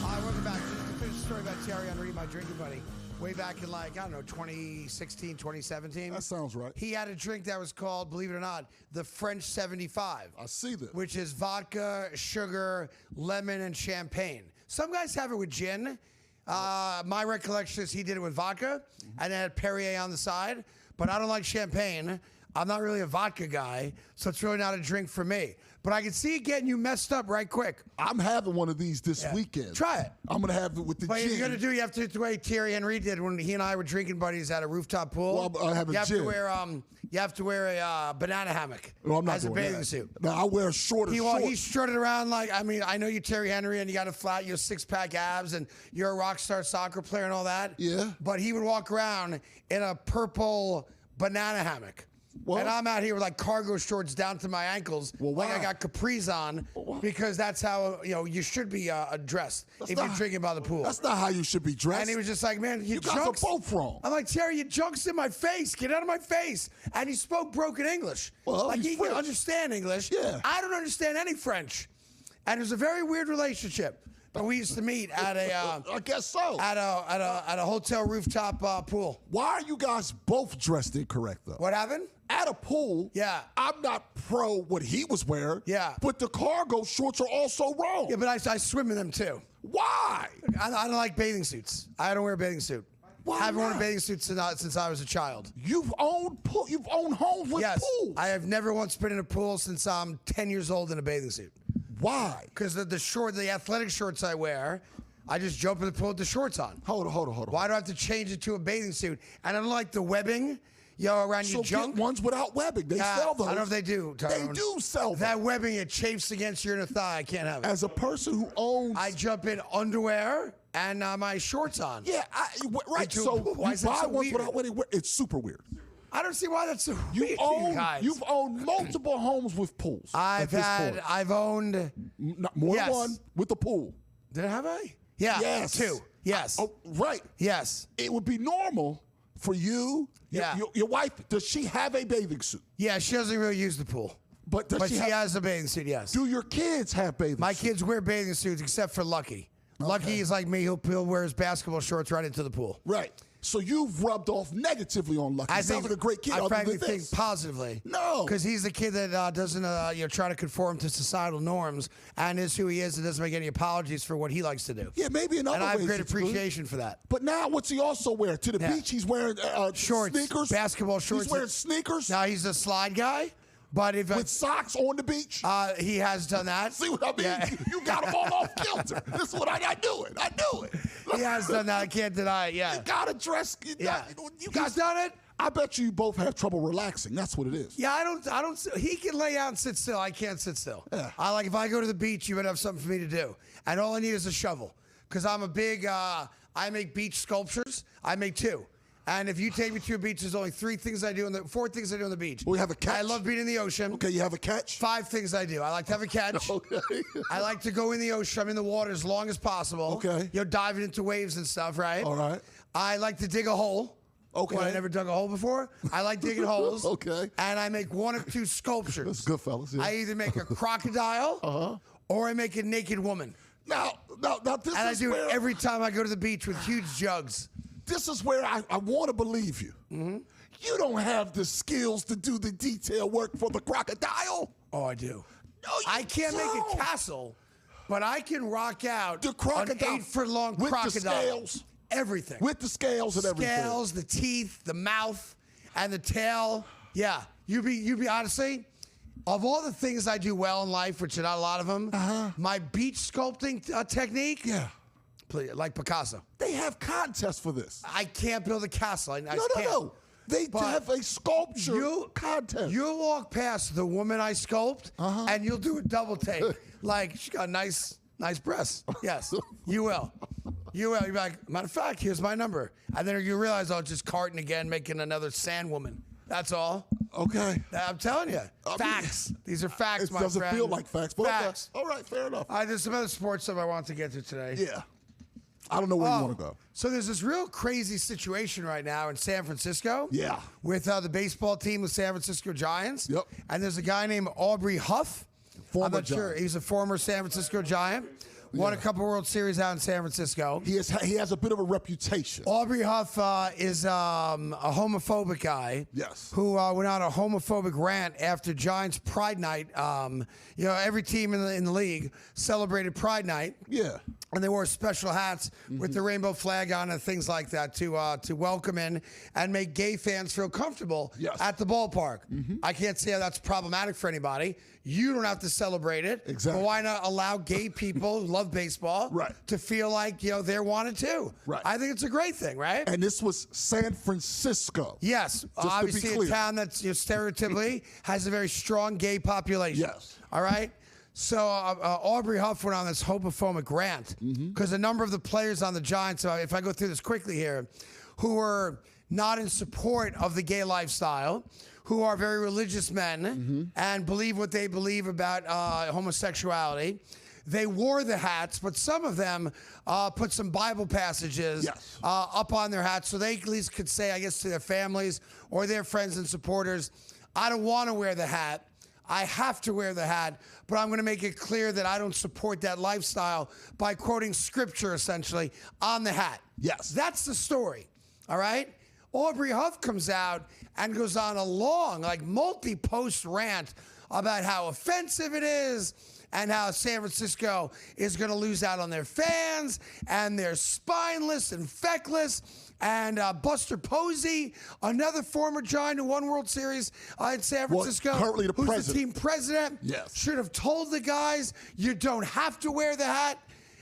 Welcome back. Just to finish the story about Thierry Henry, my drinking buddy. Way back in 2016, 2017. That sounds right. He had a drink that was called, believe it or not, the French 75. I see that. Which is vodka, sugar, lemon, and champagne. Some guys have it with gin. My recollection is he did it with vodka and then had Perrier on the side. But I don't like champagne. I'm not really a vodka guy, so it's really not a drink for me. But I can see it getting you messed up right quick. I'm having one of these this weekend. Try it. I'm going to have it with the But gin. you're going to do, you have to do the way Thierry Henry did when he and I were drinking buddies at a rooftop pool. Well, I have a you have gin. to wear you have to wear a banana hammock Well, I'm not as a doing bathing that. suit. No, I wear shorter He shorts. strutted around like, I know you Terry Henry and you got a flat, your six-pack abs and you're a rock star soccer player and all that. Yeah. But he would walk around in a purple banana hammock. Well, and I'm out here with like cargo shorts down to my ankles, like I why? got capris on, because that's how you should be dressed if you're drinking by the pool. That's not how you should be dressed. And he was just like, man, you guys are junks. both wrong. I'm like, Terry, you junks in my face. Get out of my face. And he spoke broken English. Well, like he's he can French. understand English. Yeah. I don't understand any French. And it was a very weird relationship. But we used to meet at a I guess so. at a hotel rooftop pool. Why are you guys both dressed incorrect, though? What happened? At a pool, Yeah. I'm not pro what he was wearing. Yeah. But the cargo shorts are also wrong. Yeah, but I swim in them too. Why? I don't like bathing suits. I don't wear a bathing suit. Why I haven't worn a not? bathing suit since I was a child. You've owned homes with Yes, pools. I have never once been in a pool since I'm 10 years old in a bathing suit. Why? Because the athletic shorts I wear, I just jump in the pool with the shorts on. Hold on. Why do I have to change it to a bathing suit? And I don't like the webbing. around So your get junk. ones without webbing. They sell those. I don't know if they do. They Tyrone. do sell them. That webbing, it chafes against your inner thigh. I can't have it. As a person who owns, I jump in underwear and my shorts on. yeah, right. Into a So pool. Why you is that buy so ones weird? without webbing. It's super weird. I don't see why that's so weird, guys. You've owned multiple homes with pools. I've owned. More Yes. than one with the pool. Have I? Yeah. Yes. 2. Yes. Oh, right. Yes. It would be normal for you. Yeah. Your wife, does she have a bathing suit? Yeah, she doesn't really use the pool. But does But she she have, has a bathing suit, yes. do your kids have bathing My suits? kids wear bathing suits except for Lucky. Lucky is like me. He'll wear his basketball shorts right into the pool. Right. So you've rubbed off negatively on Lucky. I Sounds think like a great kid. I other frankly than think this. positively. No. Because he's the kid that doesn't try to conform to societal norms and is who he is and doesn't make any apologies for what he likes to do. Yeah, maybe in other And I have ways great it's good. appreciation for that. But now what's he also wear? To the Yeah. beach, he's wearing Shorts, sneakers? basketball shorts. He's wearing sneakers Now he's a slide guy, but if with socks on the beach? he has done that. See what I mean? Yeah. You got him all off kilter. This is what I knew it. I knew it. He has done that. I can't deny it. Yeah. You got to dress. Yeah. You He's guys done it. I bet you both have trouble relaxing. That's what it is. Yeah, I don't. He can lay out and sit still. I can't sit still. Yeah. I like if I go to the beach, you would have something for me to do, and all I need is a shovel, because I'm a big. I make beach sculptures. I make 2. And if you take me to a beach, there's only 4 things I do on the beach. Well, you have a catch? I love being in the ocean. Okay, you have a catch? 5 things I do. I like to have a catch. Okay. I like to go in the ocean. I'm in the water as long as possible. Okay. Diving into waves and stuff, right? All right. I like to dig a hole. Okay. Well, I never dug a hole before. I like digging holes. Okay. And I make 1 or 2 sculptures. That's good, fellas. Yeah. I either make a crocodile or I make a naked woman. Now, this And I is do where it every time I go to the beach with huge jugs. this is where I want to believe you. Mm-hmm. You don't have the skills to do the detail work for the crocodile. Oh, I do. No, you I can't make a don't. castle, but I can rock out The crocodile an 8-foot-long with the crocodile. scales. Everything. With the scales and everything. Scales, the teeth, the mouth, and the tail. Yeah. You be honestly, of all the things I do well in life, which are not a lot of them, my beach sculpting technique, Yeah. like Picasso. They have contests for this. I can't build a castle. I No. can't. They But have a sculpture contest. You'll walk past the woman I sculpt, and you'll do a double take. Like, she got nice breasts. Yes, you will. You will. You'll be like, matter of fact, here's my number. And then you realize, oh, just carting again, making another sand woman. That's all. Okay. I'm telling you. Facts. These are facts, It my doesn't friend. feel like facts, but okay. Facts. All right, fair enough. There's some other sports stuff I want to get to today. Yeah. I don't know where you want to go. So there's this real crazy situation right now in San Francisco. Yeah. With the baseball team, the San Francisco Giants. Yep. And there's a guy named Aubrey Huff. I'm Former not sure. Giant. He's a former San Francisco Giant. Won a couple World Series out in San Francisco. He has a bit of a reputation. Aubrey Huff is a homophobic guy. Yes. Who went on a homophobic rant after Giants Pride Night. Every team in the league celebrated Pride Night. Yeah. And they wore special hats with the rainbow flag on and things like that to welcome in and make gay fans feel comfortable at the ballpark. I can't see how that's problematic for anybody. You don't have to celebrate it. Exactly. But why not allow gay people who love baseball to feel like they're wanted too? Right. I think it's a great thing, right? And this was San Francisco. Yes, Just to be obviously a clear. town that's stereotypically has a very strong gay population. Yes. All right. So Aubrey Huff went on this homophobic rant because a number of the players on the Giants, if I go through this quickly here, who were not in support of the gay lifestyle, who are very religious men and believe what they believe about homosexuality. They wore the hats, but some of them put some Bible passages up on their hats so they at least could say, I guess, to their families or their friends and supporters, I don't want to wear the hat. I have to wear the hat, but I'm going to make it clear that I don't support that lifestyle by quoting scripture, essentially, on the hat. Yes. That's the story, all right? Aubrey Huff comes out and goes on a long, multi-post rant about how offensive it is and how San Francisco is going to lose out on their fans and they're spineless and feckless. And Buster Posey, another former Giant who won World Series in San Francisco, currently the who's president. the team president, Yes. should have told the guys, you don't have to wear the hat.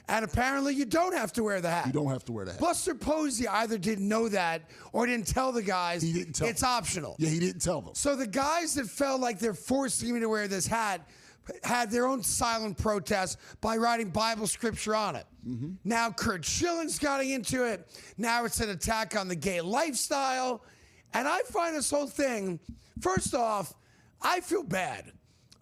And apparently you don't have to wear the hat. You don't have to wear the hat. Buster Posey either didn't know that or didn't tell the guys He didn't tell it's them. optional. Yeah, he didn't tell them. So the guys that felt like they're forcing me to wear this hat had their own silent protest by writing Bible scripture on it. Now Kurt Schilling's getting into it. Now it's an attack on the gay lifestyle. And I find this whole thing, first off, I feel bad.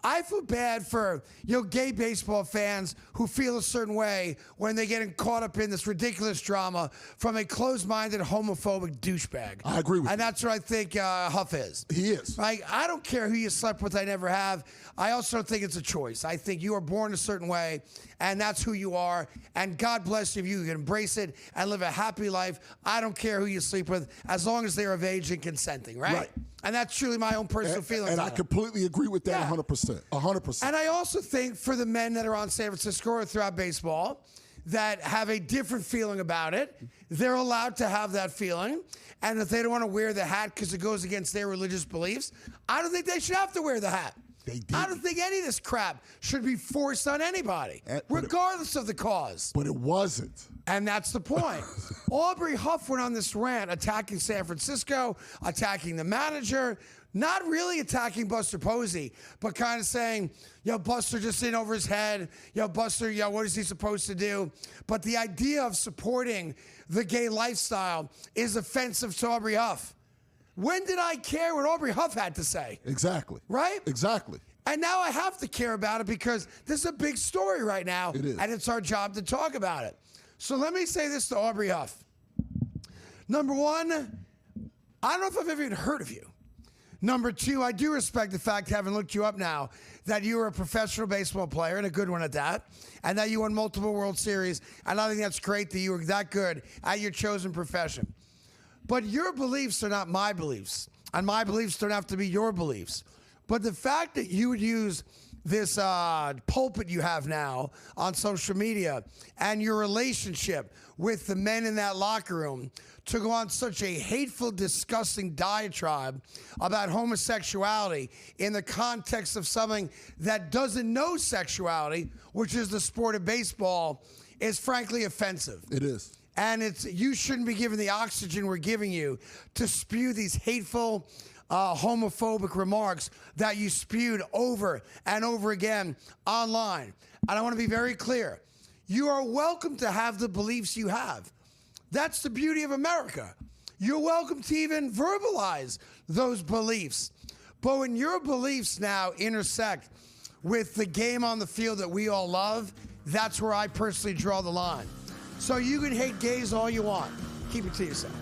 I feel bad for gay baseball fans who feel a certain way when they get caught up in this ridiculous drama from a closed-minded, homophobic douchebag. I agree with you. And that's what I think Huff is. He is. Like, I don't care who you slept with, I never have. I also think it's a choice. I think you are born a certain way, and that's who you are. And God bless you if you can embrace it and live a happy life. I don't care who you sleep with, as long as they're of age and consenting, right? Right. And that's truly my own personal feelings. And on I it. completely agree with that Yeah. 100%. 100%. And I also think for the men that are on San Francisco or throughout baseball that have a different feeling about it, they're allowed to have that feeling. And if they don't want to wear the hat because it goes against their religious beliefs, I don't think they should have to wear the hat. They did. I don't think any of this crap should be forced on anybody, regardless of the cause. But it wasn't. And that's the point. Aubrey Huff went on this rant attacking San Francisco, attacking the manager, not really attacking Buster Posey, but kind of saying, Buster just in over his head. Buster, what is he supposed to do? But the idea of supporting the gay lifestyle is offensive to Aubrey Huff. When did I care what Aubrey Huff had to say? Exactly. Right? Exactly. And now I have to care about it because this is a big story right now. It is. And it's our job to talk about it. So let me say this to Aubrey Huff. Number one, I don't know if I've ever even heard of you. Number two, I do respect the fact, having looked you up now, that you were a professional baseball player, and a good one at that, and that you won multiple World Series. And I think that's great that you were that good at your chosen profession. But your beliefs are not my beliefs, and my beliefs don't have to be your beliefs. But the fact that you would use this pulpit you have now on social media and your relationship with the men in that locker room to go on such a hateful, disgusting diatribe about homosexuality in the context of something that doesn't know sexuality, which is the sport of baseball, is frankly offensive. It is. And you shouldn't be given the oxygen we're giving you to spew these hateful, homophobic remarks that you spewed over and over again online. And I want to be very clear. You are welcome to have the beliefs you have. That's the beauty of America. You're welcome to even verbalize those beliefs. But when your beliefs now intersect with the game on the field that we all love, that's where I personally draw the line. So you can hate gays all you want. Keep it to yourself.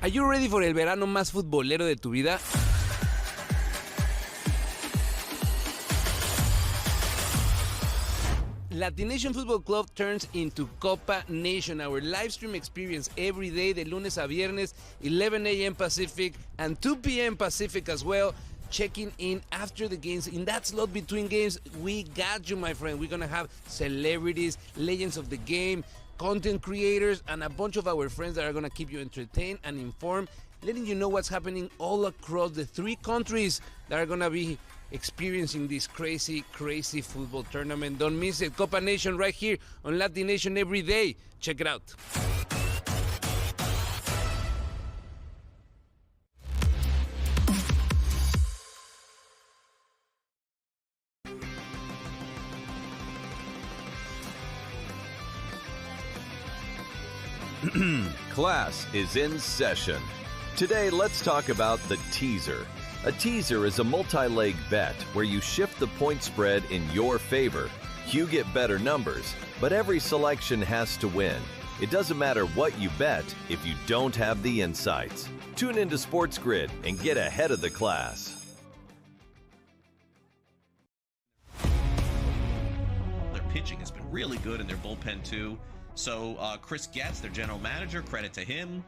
Are you ready for el verano más futbolero de tu vida? Latination Football Club turns into Copa Nation, our live stream experience every day, de lunes a viernes, 11 a.m. Pacific and 2 p.m. Pacific as well. Checking in after the games. In that slot between games, we got you, my friend. We're going to have celebrities, legends of the game, content creators, and a bunch of our friends that are going to keep you entertained and informed, letting you know what's happening all across the 3 countries that are going to be experiencing this crazy, crazy football tournament. Don't miss it. Copa Nation right here on Latin Nation every day. Check it out. Class is in session. Today, let's talk about the teaser. A teaser is a multi-leg bet where you shift the point spread in your favor. You get better numbers, but every selection has to win. It doesn't matter what you bet if you don't have the insights. Tune into SportsGrid and get ahead of the class. Their pitching has been really good in their bullpen too. So Chris Getz, their general manager, credit to him.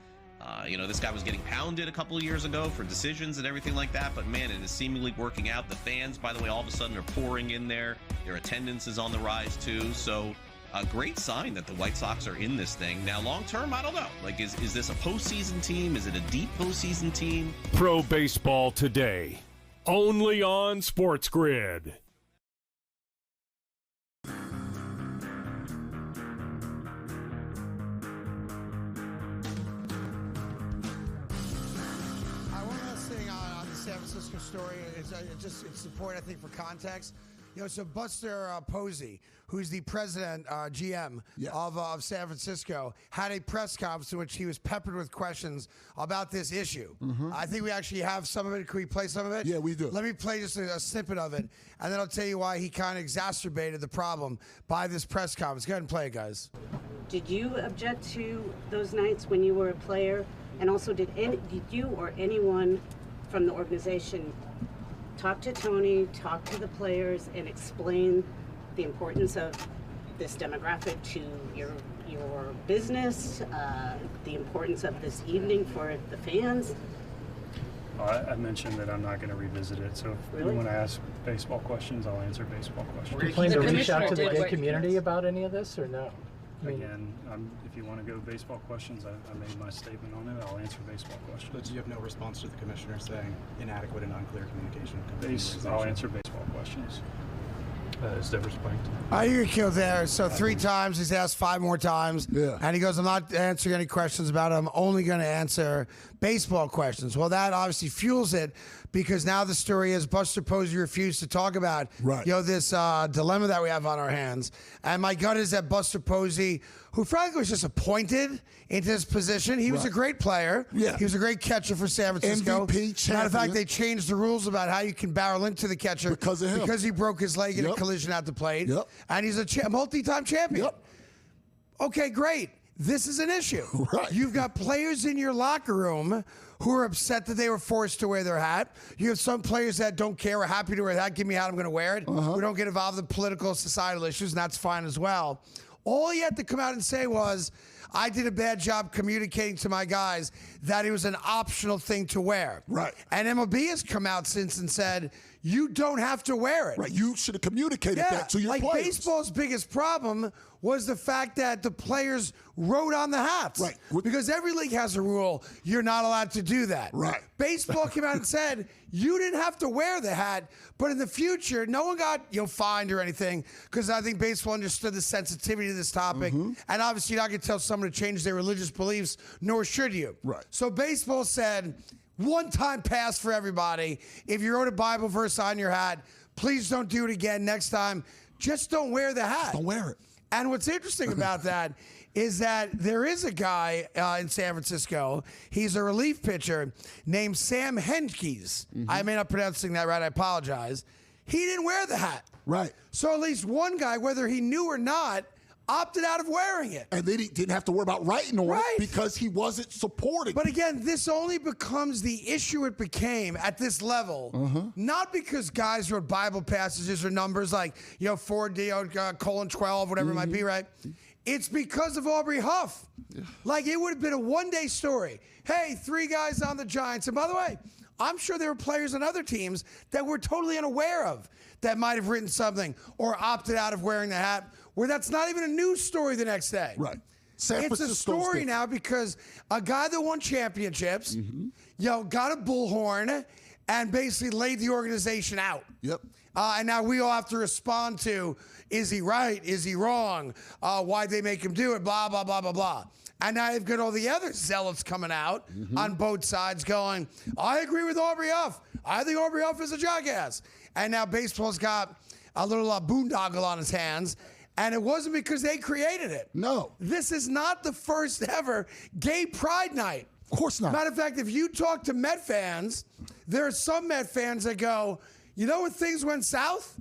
This guy was getting pounded a couple of years ago for decisions and everything like that, but man, it is seemingly working out. The fans, by the way, all of a sudden are pouring in there. Their attendance is on the rise too. So a great sign that the White Sox are in this thing. Now, long term, I don't know. Like, is this a postseason team? Is it a deep postseason team? Pro Baseball Today, only on SportsGrid. One last thing on the San Francisco story. It's important, I think, for context. So Buster Posey, who's the president, GM of San Francisco, had a press conference in which he was peppered with questions about this issue. I think we actually have some of it. Can we play some of it? Yeah, we do. Let me play just a snippet of it, and then I'll tell you why he kind of exacerbated the problem by this press conference. Go ahead and play it, guys. Did you object to those nights when you were a player? And also, did you or anyone from the organization talk to Tony, talk to the players, and explain the importance of this demographic to your business, the importance of this evening for the fans? I mentioned that I'm not going to revisit it, so if you want to ask baseball questions, I'll answer baseball questions. Do you plan to reach out to the gay community about any of this, or no? Again, if you want to go baseball questions, I made my statement on it. I'll answer baseball questions. But do you have no response to the commissioner saying inadequate and unclear communication? I'll answer baseball questions. Is that respect? You're killed there. So 3 times, he's asked 5 more times. Yeah. And he goes, I'm not answering any questions about it. I'm only going to answer baseball questions. Well, that obviously fuels it, because now the story is Buster Posey refused to talk about this dilemma that we have on our hands. And my gut is that Buster Posey, who frankly was just appointed into this position, he was a great player. Yeah. He was a great catcher for San Francisco. MVP champion. Matter of fact, they changed the rules about how you can barrel into the catcher because of him. Because he broke his leg in a collision at the plate. Yep. And he's a multi-time champion. Yep. Okay, great. This is an issue. Right. You've got players in your locker room who are upset that they were forced to wear their hat. You have some players that don't care, are happy to wear that. Give me a hat, I'm going to wear it. We don't get involved in political, societal issues, and that's fine as well. All he had to come out and say was, I did a bad job communicating to my guys that it was an optional thing to wear. Right. And MLB has come out since and said, you don't have to wear it. Right. You should have communicated that to your players. Baseball's biggest problem was the fact that the players wrote on the hats. Right. Because every league has a rule, you're not allowed to do that. Right. Baseball came out and said, you didn't have to wear the hat, but in the future, no one got fined or anything, because I think baseball understood the sensitivity of this topic. And obviously, you're not going to tell someone to change their religious beliefs, nor should you. Right. So baseball said, one-time pass for everybody. If you wrote a Bible verse on your hat, please don't do it again next time. Just don't wear the hat. Don't wear it. And what's interesting about that is that there is a guy in San Francisco. He's a relief pitcher named Sam Hentges. I may not be pronouncing that right. I apologize. He didn't wear the hat. Right. So at least one guy, whether he knew or not, opted out of wearing it. And then he didn't have to worry about writing on it because he wasn't supporting. But again, this only becomes the issue it became at this level, not because guys wrote Bible passages or numbers like, 4:12, whatever it might be, right? It's because of Aubrey Huff. Like, it would have been a one-day story. Hey, 3 guys on the Giants. And by the way, I'm sure there were players on other teams that we're totally unaware of that might have written something or opted out of wearing the hat, where that's not even a news story the next day. Right. It's a story now because a guy that won championships, got a bullhorn and basically laid the organization out. Yep. And now we all have to respond to, is he right? Is he wrong? Why'd they make him do it? Blah, blah, blah, blah, blah. And now you've got all the other zealots coming out on both sides going, I agree with Aubrey Huff. I think Aubrey Huff is a jackass. And now baseball's got a little boondoggle on his hands. And it wasn't because they created it. No. This is not the first ever gay pride night. Of course not. Matter of fact, if you talk to Met fans, there are some Met fans that go, you know when things went south?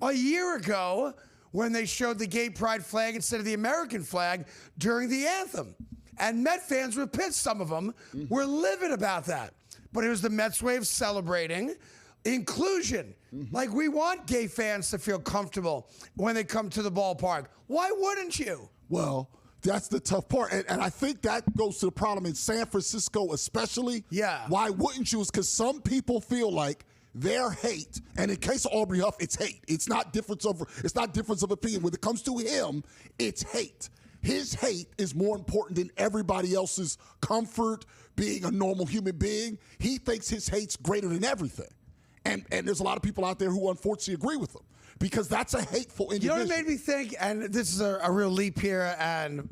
A year ago, when they showed the gay pride flag instead of the American flag during the anthem. And Met fans were pissed, some of them were livid about that. But it was the Mets' way of celebrating inclusion. Like, we want gay fans to feel comfortable when they come to the ballpark. Why wouldn't you? Well, that's the tough part. And I think that goes to the problem in San Francisco especially. Yeah. Why wouldn't you? Is because some people feel like their hate, and in case of Aubrey Huff, it's hate. It's not difference of opinion. When it comes to him, it's hate. His hate is more important than everybody else's comfort, being a normal human being. He thinks his hate's greater than everything. And there's a lot of people out there who unfortunately agree with him because that's a hateful individual. You know what it made me think, and this is a real leap here, and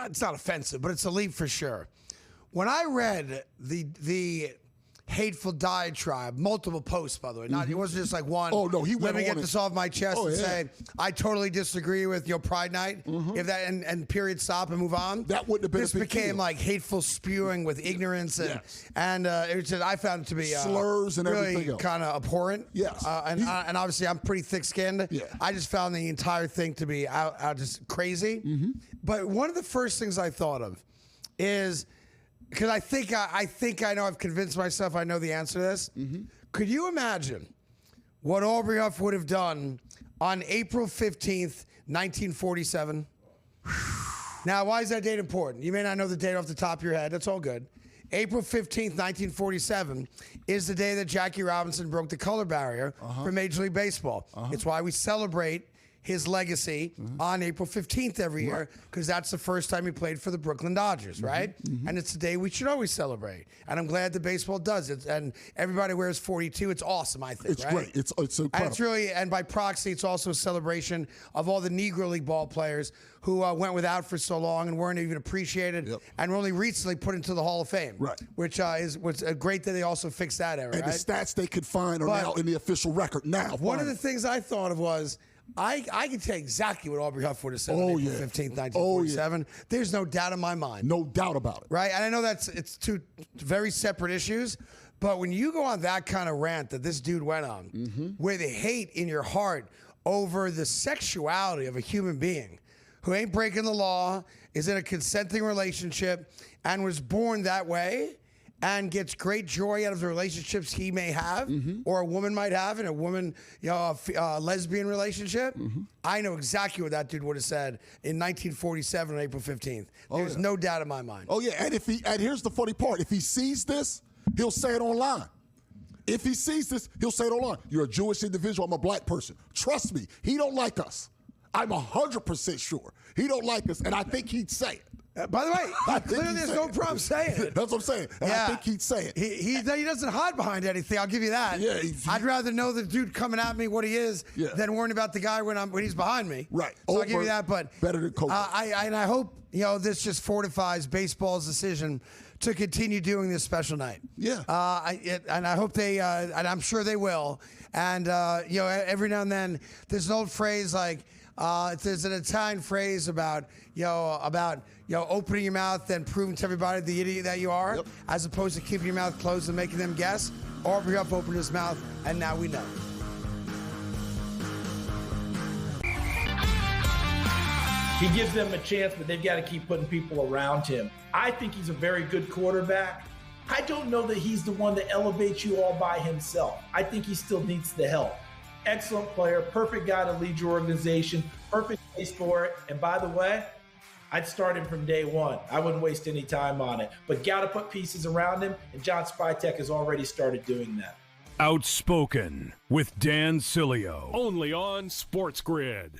it's not offensive, but it's a leap for sure. When I read the hateful diatribe, multiple posts, by the way. It wasn't just like one. Oh no, he went Let me on get this off my chest and say I totally disagree with your Pride Night. If that and period, stop and move on. That wouldn't have been. This a big became deal. like hateful spewing with ignorance and it was just, I found it to be slurs and really everything else. Kind of abhorrent. Yes, and obviously I'm pretty thick-skinned. Yeah. I just found the entire thing to be out just crazy. But one of the first things I thought of is, because I think I know, I've convinced myself I know the answer to this. Could you imagine what Aubrey Huff would have done on April 15th, 1947? Now, why is that date important? You may not know the date off the top of your head. That's all good. April 15th, 1947 is the day that Jackie Robinson broke the color barrier for Major League Baseball. It's why we celebrate his legacy on April 15th every year, because that's the first time he played for the Brooklyn Dodgers, right? And it's the day we should always celebrate. And I'm glad that baseball does it. And everybody wears 42. It's awesome, I think, It's great. It's incredible. And it's really, and by proxy, it's also a celebration of all the Negro League ball players who went without for so long and weren't even appreciated and were only recently put into the Hall of Fame. Right. Which was great that they also fixed that error, And the stats they could find are now in the official record now. One of the things I thought of was, I can tell exactly what Aubrey Huff would have said on April 15th, 1947. There's no doubt in my mind. No doubt about it. Right? And I know it's two very separate issues, but when you go on that kind of rant that this dude went on, with hate in your heart over the sexuality of a human being who ain't breaking the law, is in a consenting relationship, and was born that way, and gets great joy out of the relationships he may have or a woman might have in a woman, a lesbian relationship. I know exactly what that dude would have said in 1947 on April 15th. There's no doubt in my mind. Oh, yeah. And here's the funny part. If he sees this, he'll say it online. If he sees this, he'll say it online. You're a Jewish individual. I'm a black person. Trust me, he don't like us. I'm 100% sure. He don't like us, and I think he'd say it. By the way, clearly there's no problem saying it. That's what I'm saying. And I think he'd say it. He doesn't hide behind anything. I'll give you that. Yeah, I'd rather know the dude coming at me what he is than worrying about the guy when he's behind me. Right. So I'll give you that. But better than Coke. I hope this just fortifies baseball's decision to continue doing this special night. Yeah. And I hope they, and I'm sure they will. And every now and then, there's an old phrase like, there's an Italian phrase about opening your mouth and proving to everybody the idiot that you are, as opposed to keeping your mouth closed and making them guess. Aubrey Huff opened his mouth, and now we know. He gives them a chance, but they've got to keep putting people around him. I think he's a very good quarterback. I don't know that he's the one that elevates you all by himself. I think he still needs the help. Excellent player, perfect guy to lead your organization, perfect place for it. And by the way, I'd start him from day one. I wouldn't waste any time on it. But got to put pieces around him, and John Spytek has already started doing that. Outspoken with Dan Cilio, only on SportsGrid.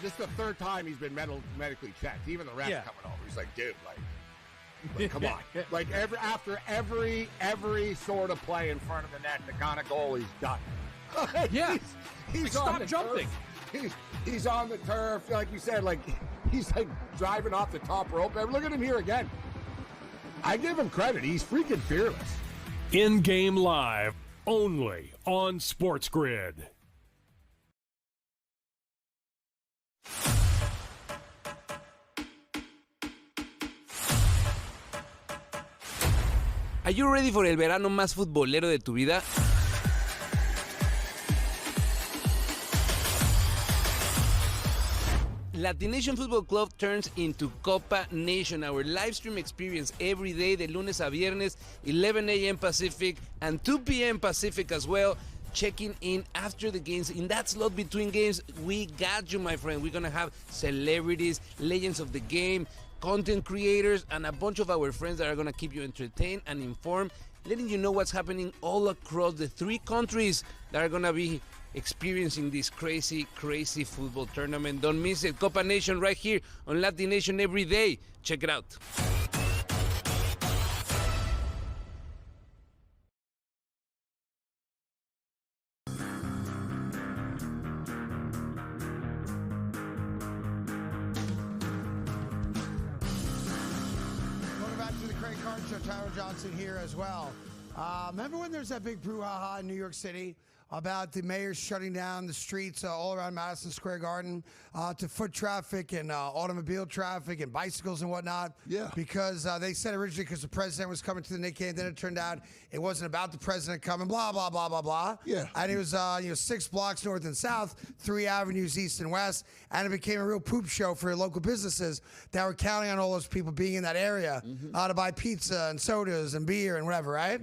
This is the third time he's been medically checked. Even the refs coming over. He's like, dude, like come on. Like after every sort of play in front of the net, the kind of goal he's done. He's on the jumping. Turf. He's on the turf, like you said, like he's like driving off the top rope. Look at him here again. I give him credit. He's freaking fearless. In-game live, only on SportsGrid. Are you ready for el verano más futbolero de tu vida? Latination Football Club turns into Copa Nation, our live stream experience every day, de lunes a viernes, 11 a.m. Pacific and 2 p.m. Pacific as well. Checking in after the games. In that slot between games, we got you, my friend. We're going to have celebrities, legends of the game, content creators, and a bunch of our friends that are going to keep you entertained and informed, letting you know what's happening all across the 3 countries that are going to be experiencing this crazy, crazy football tournament. Don't miss it. Copa Nation right here on Latin Nation every day. Check it out. Welcome back to the Craig Carton Show. Tyler Johnson here as well. Remember when there's that big brouhaha in New York City about the mayor shutting down the streets all around Madison Square Garden to foot traffic and automobile traffic and bicycles and whatnot? Yeah. Because they said originally because the president was coming to the Knick game, then it turned out it wasn't about the president coming, blah, blah, blah, blah, blah. Yeah. And it was 6 blocks north and south, 3 avenues east and west, and it became a real poop show for local businesses that were counting on all those people being in that area to buy pizza and sodas and beer and whatever, right?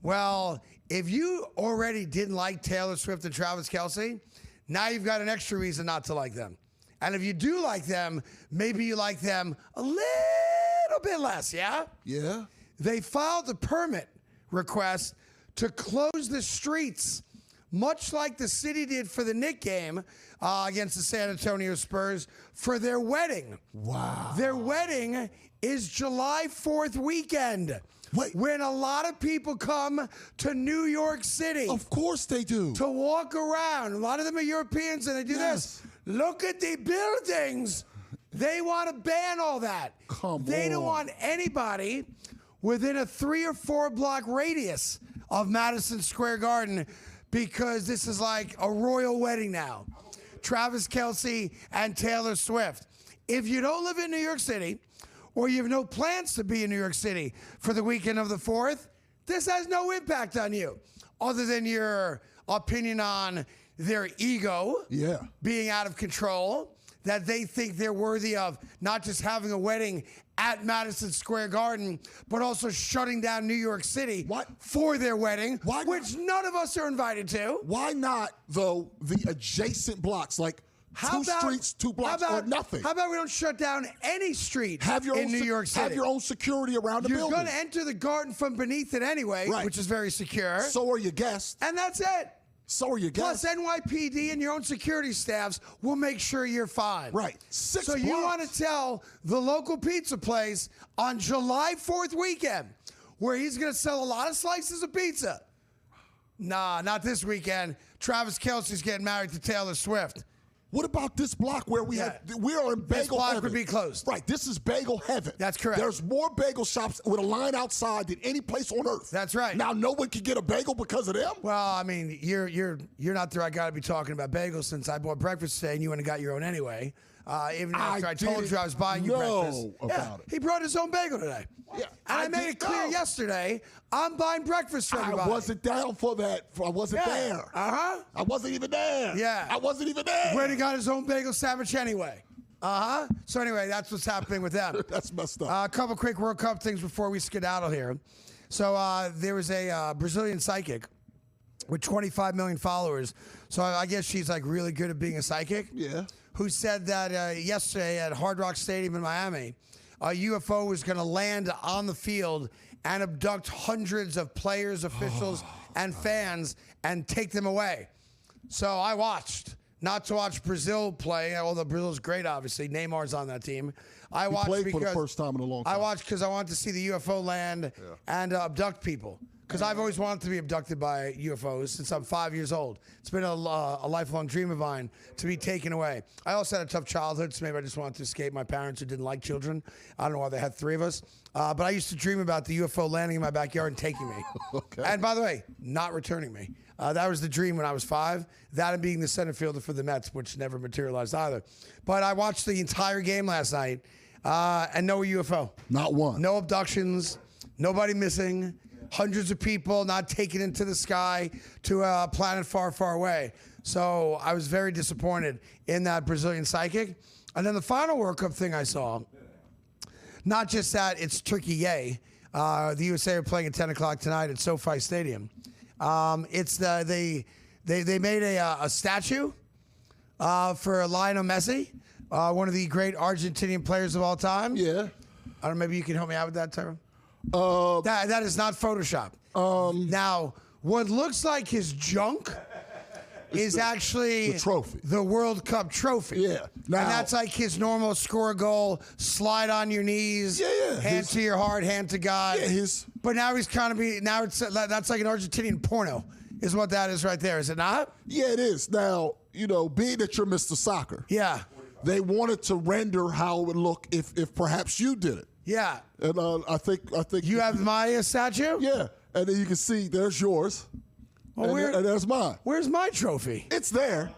Well, if you already didn't like Taylor Swift and Travis Kelce, now you've got an extra reason not to like them. And if you do like them, maybe you like them a little bit less, yeah? Yeah. They filed a permit request to close the streets, much like the city did for the Knick game against the San Antonio Spurs for their wedding. Wow. Their wedding is July 4th weekend. Wait. When a lot of people come to New York City. Of course they do. To walk around. A lot of them are Europeans, and they do this. Look at the buildings. They want to ban all that. They don't want anybody within a 3 or 4 block radius of Madison Square Garden because this is like a royal wedding now. Travis Kelce and Taylor Swift. If you don't live in New York City, or you have no plans to be in New York City for the weekend of the 4th, this has no impact on you other than your opinion on their ego being out of control, that they think they're worthy of not just having a wedding at Madison Square Garden, but also shutting down New York City for their wedding, which none of us are invited to. Why not, though, the adjacent blocks, like two streets, 2 blocks, or nothing? How about we don't shut down any street in New York City? Have your own security around the building. You're going to enter the garden from beneath it anyway, which is very secure. So are your guests. And that's it. So are your guests. Plus, NYPD and your own security staffs will make sure you're fine. Right. 6 So blocks. you want to tell the local pizza place on July 4th weekend, where he's going to sell a lot of slices of pizza. Nah, not this weekend. Travis Kelce's getting married to Taylor Swift. What about this block where we are in bagel This block heaven? would be closed. Right, this is bagel heaven. That's correct. There's more bagel shops with a line outside than any place on earth. That's right. Now no one can get a bagel because of them? Well, I mean, you're not the right guy to be talking about bagels since I bought breakfast today and you went and got your own anyway. Even after I told you I was buying you breakfast. About it. He brought his own bagel today. Yeah, and I made it clear yesterday, I'm buying breakfast for everybody. I wasn't down for that. I wasn't there. Uh-huh. I wasn't even there. Yeah. I wasn't even there. Brady got his own bagel sandwich anyway. Uh-huh. So anyway, that's what's happening with them. That's messed up. A couple quick World Cup things before we skedaddle here. So there was a Brazilian psychic with 25 million followers. So I guess she's like really good at being a psychic. Yeah. Who said that yesterday at Hard Rock Stadium in Miami, a UFO was going to land on the field and abduct hundreds of players, officials, and fans and take them away. So I watched. Not to watch Brazil play, although Brazil's great, obviously. Neymar's on that team. I watched played because for the first time in a long time. I watched because I wanted to see the UFO land and abduct people. Because I've always wanted to be abducted by UFOs since I'm 5 years old. It's been a lifelong dream of mine to be taken away. I also had a tough childhood, so maybe I just wanted to escape my parents who didn't like children. I don't know why they had 3 of us. But I used to dream about the UFO landing in my backyard and taking me. Okay. And by the way, not returning me. That was the dream when I was 5. That and being the center fielder for the Mets, which never materialized either. But I watched the entire game last night, and no UFO. Not one. No abductions. Nobody missing. Hundreds of people not taken into the sky to a planet far, far away. So I was very disappointed in that Brazilian psychic. And then the final World Cup thing I saw, not just that it's Turkey yay. The USA are playing at 10 o'clock tonight at SoFi Stadium. It's they made a statue for Lionel Messi One of the great Argentinian players of all time. Yeah. I don't know, maybe you can help me out with that, Tyrone? That is not Photoshop. Now, what looks like his junk is actually the trophy, the World Cup trophy. Yeah. Now, and that's like his normal score a goal, slide on your knees, hand to your heart, hand to God. Yeah, but now he's kind of that's like an Argentinian porno, is what that is right there, is it not? Yeah, it is. Now, being that you're Mr. Soccer. Yeah. They wanted to render how it would look if perhaps you did it. Yeah. And I think you have my statue? Yeah. And then you can see there's yours. Well, and there's mine. Where's my trophy? It's there.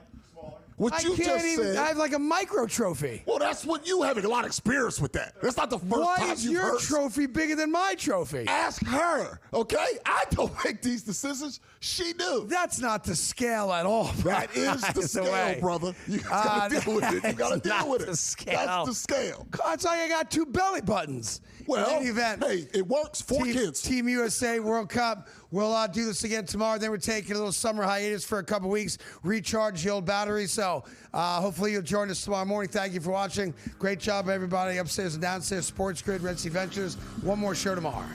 What you just said. I have like a micro trophy. Well, that's what you having a lot of experience with that. That's not the first Why time is you've your heard. trophy bigger than my trophy? Ask her, okay? I don't make these decisions. She knew. That's not the scale at all. That is the scale, brother. You gotta deal with it. You gotta deal with it. The scale. That's the scale. It's like I got 2 belly buttons. Well, in any event, hey, it works. 4 kids. Team USA World Cup. We'll do this again tomorrow. Then we're taking a little summer hiatus for a couple weeks, recharge the old battery. So hopefully you'll join us tomorrow morning. Thank you for watching. Great job, everybody, upstairs and downstairs. SportsGrid, Red Sea Ventures. One more show tomorrow.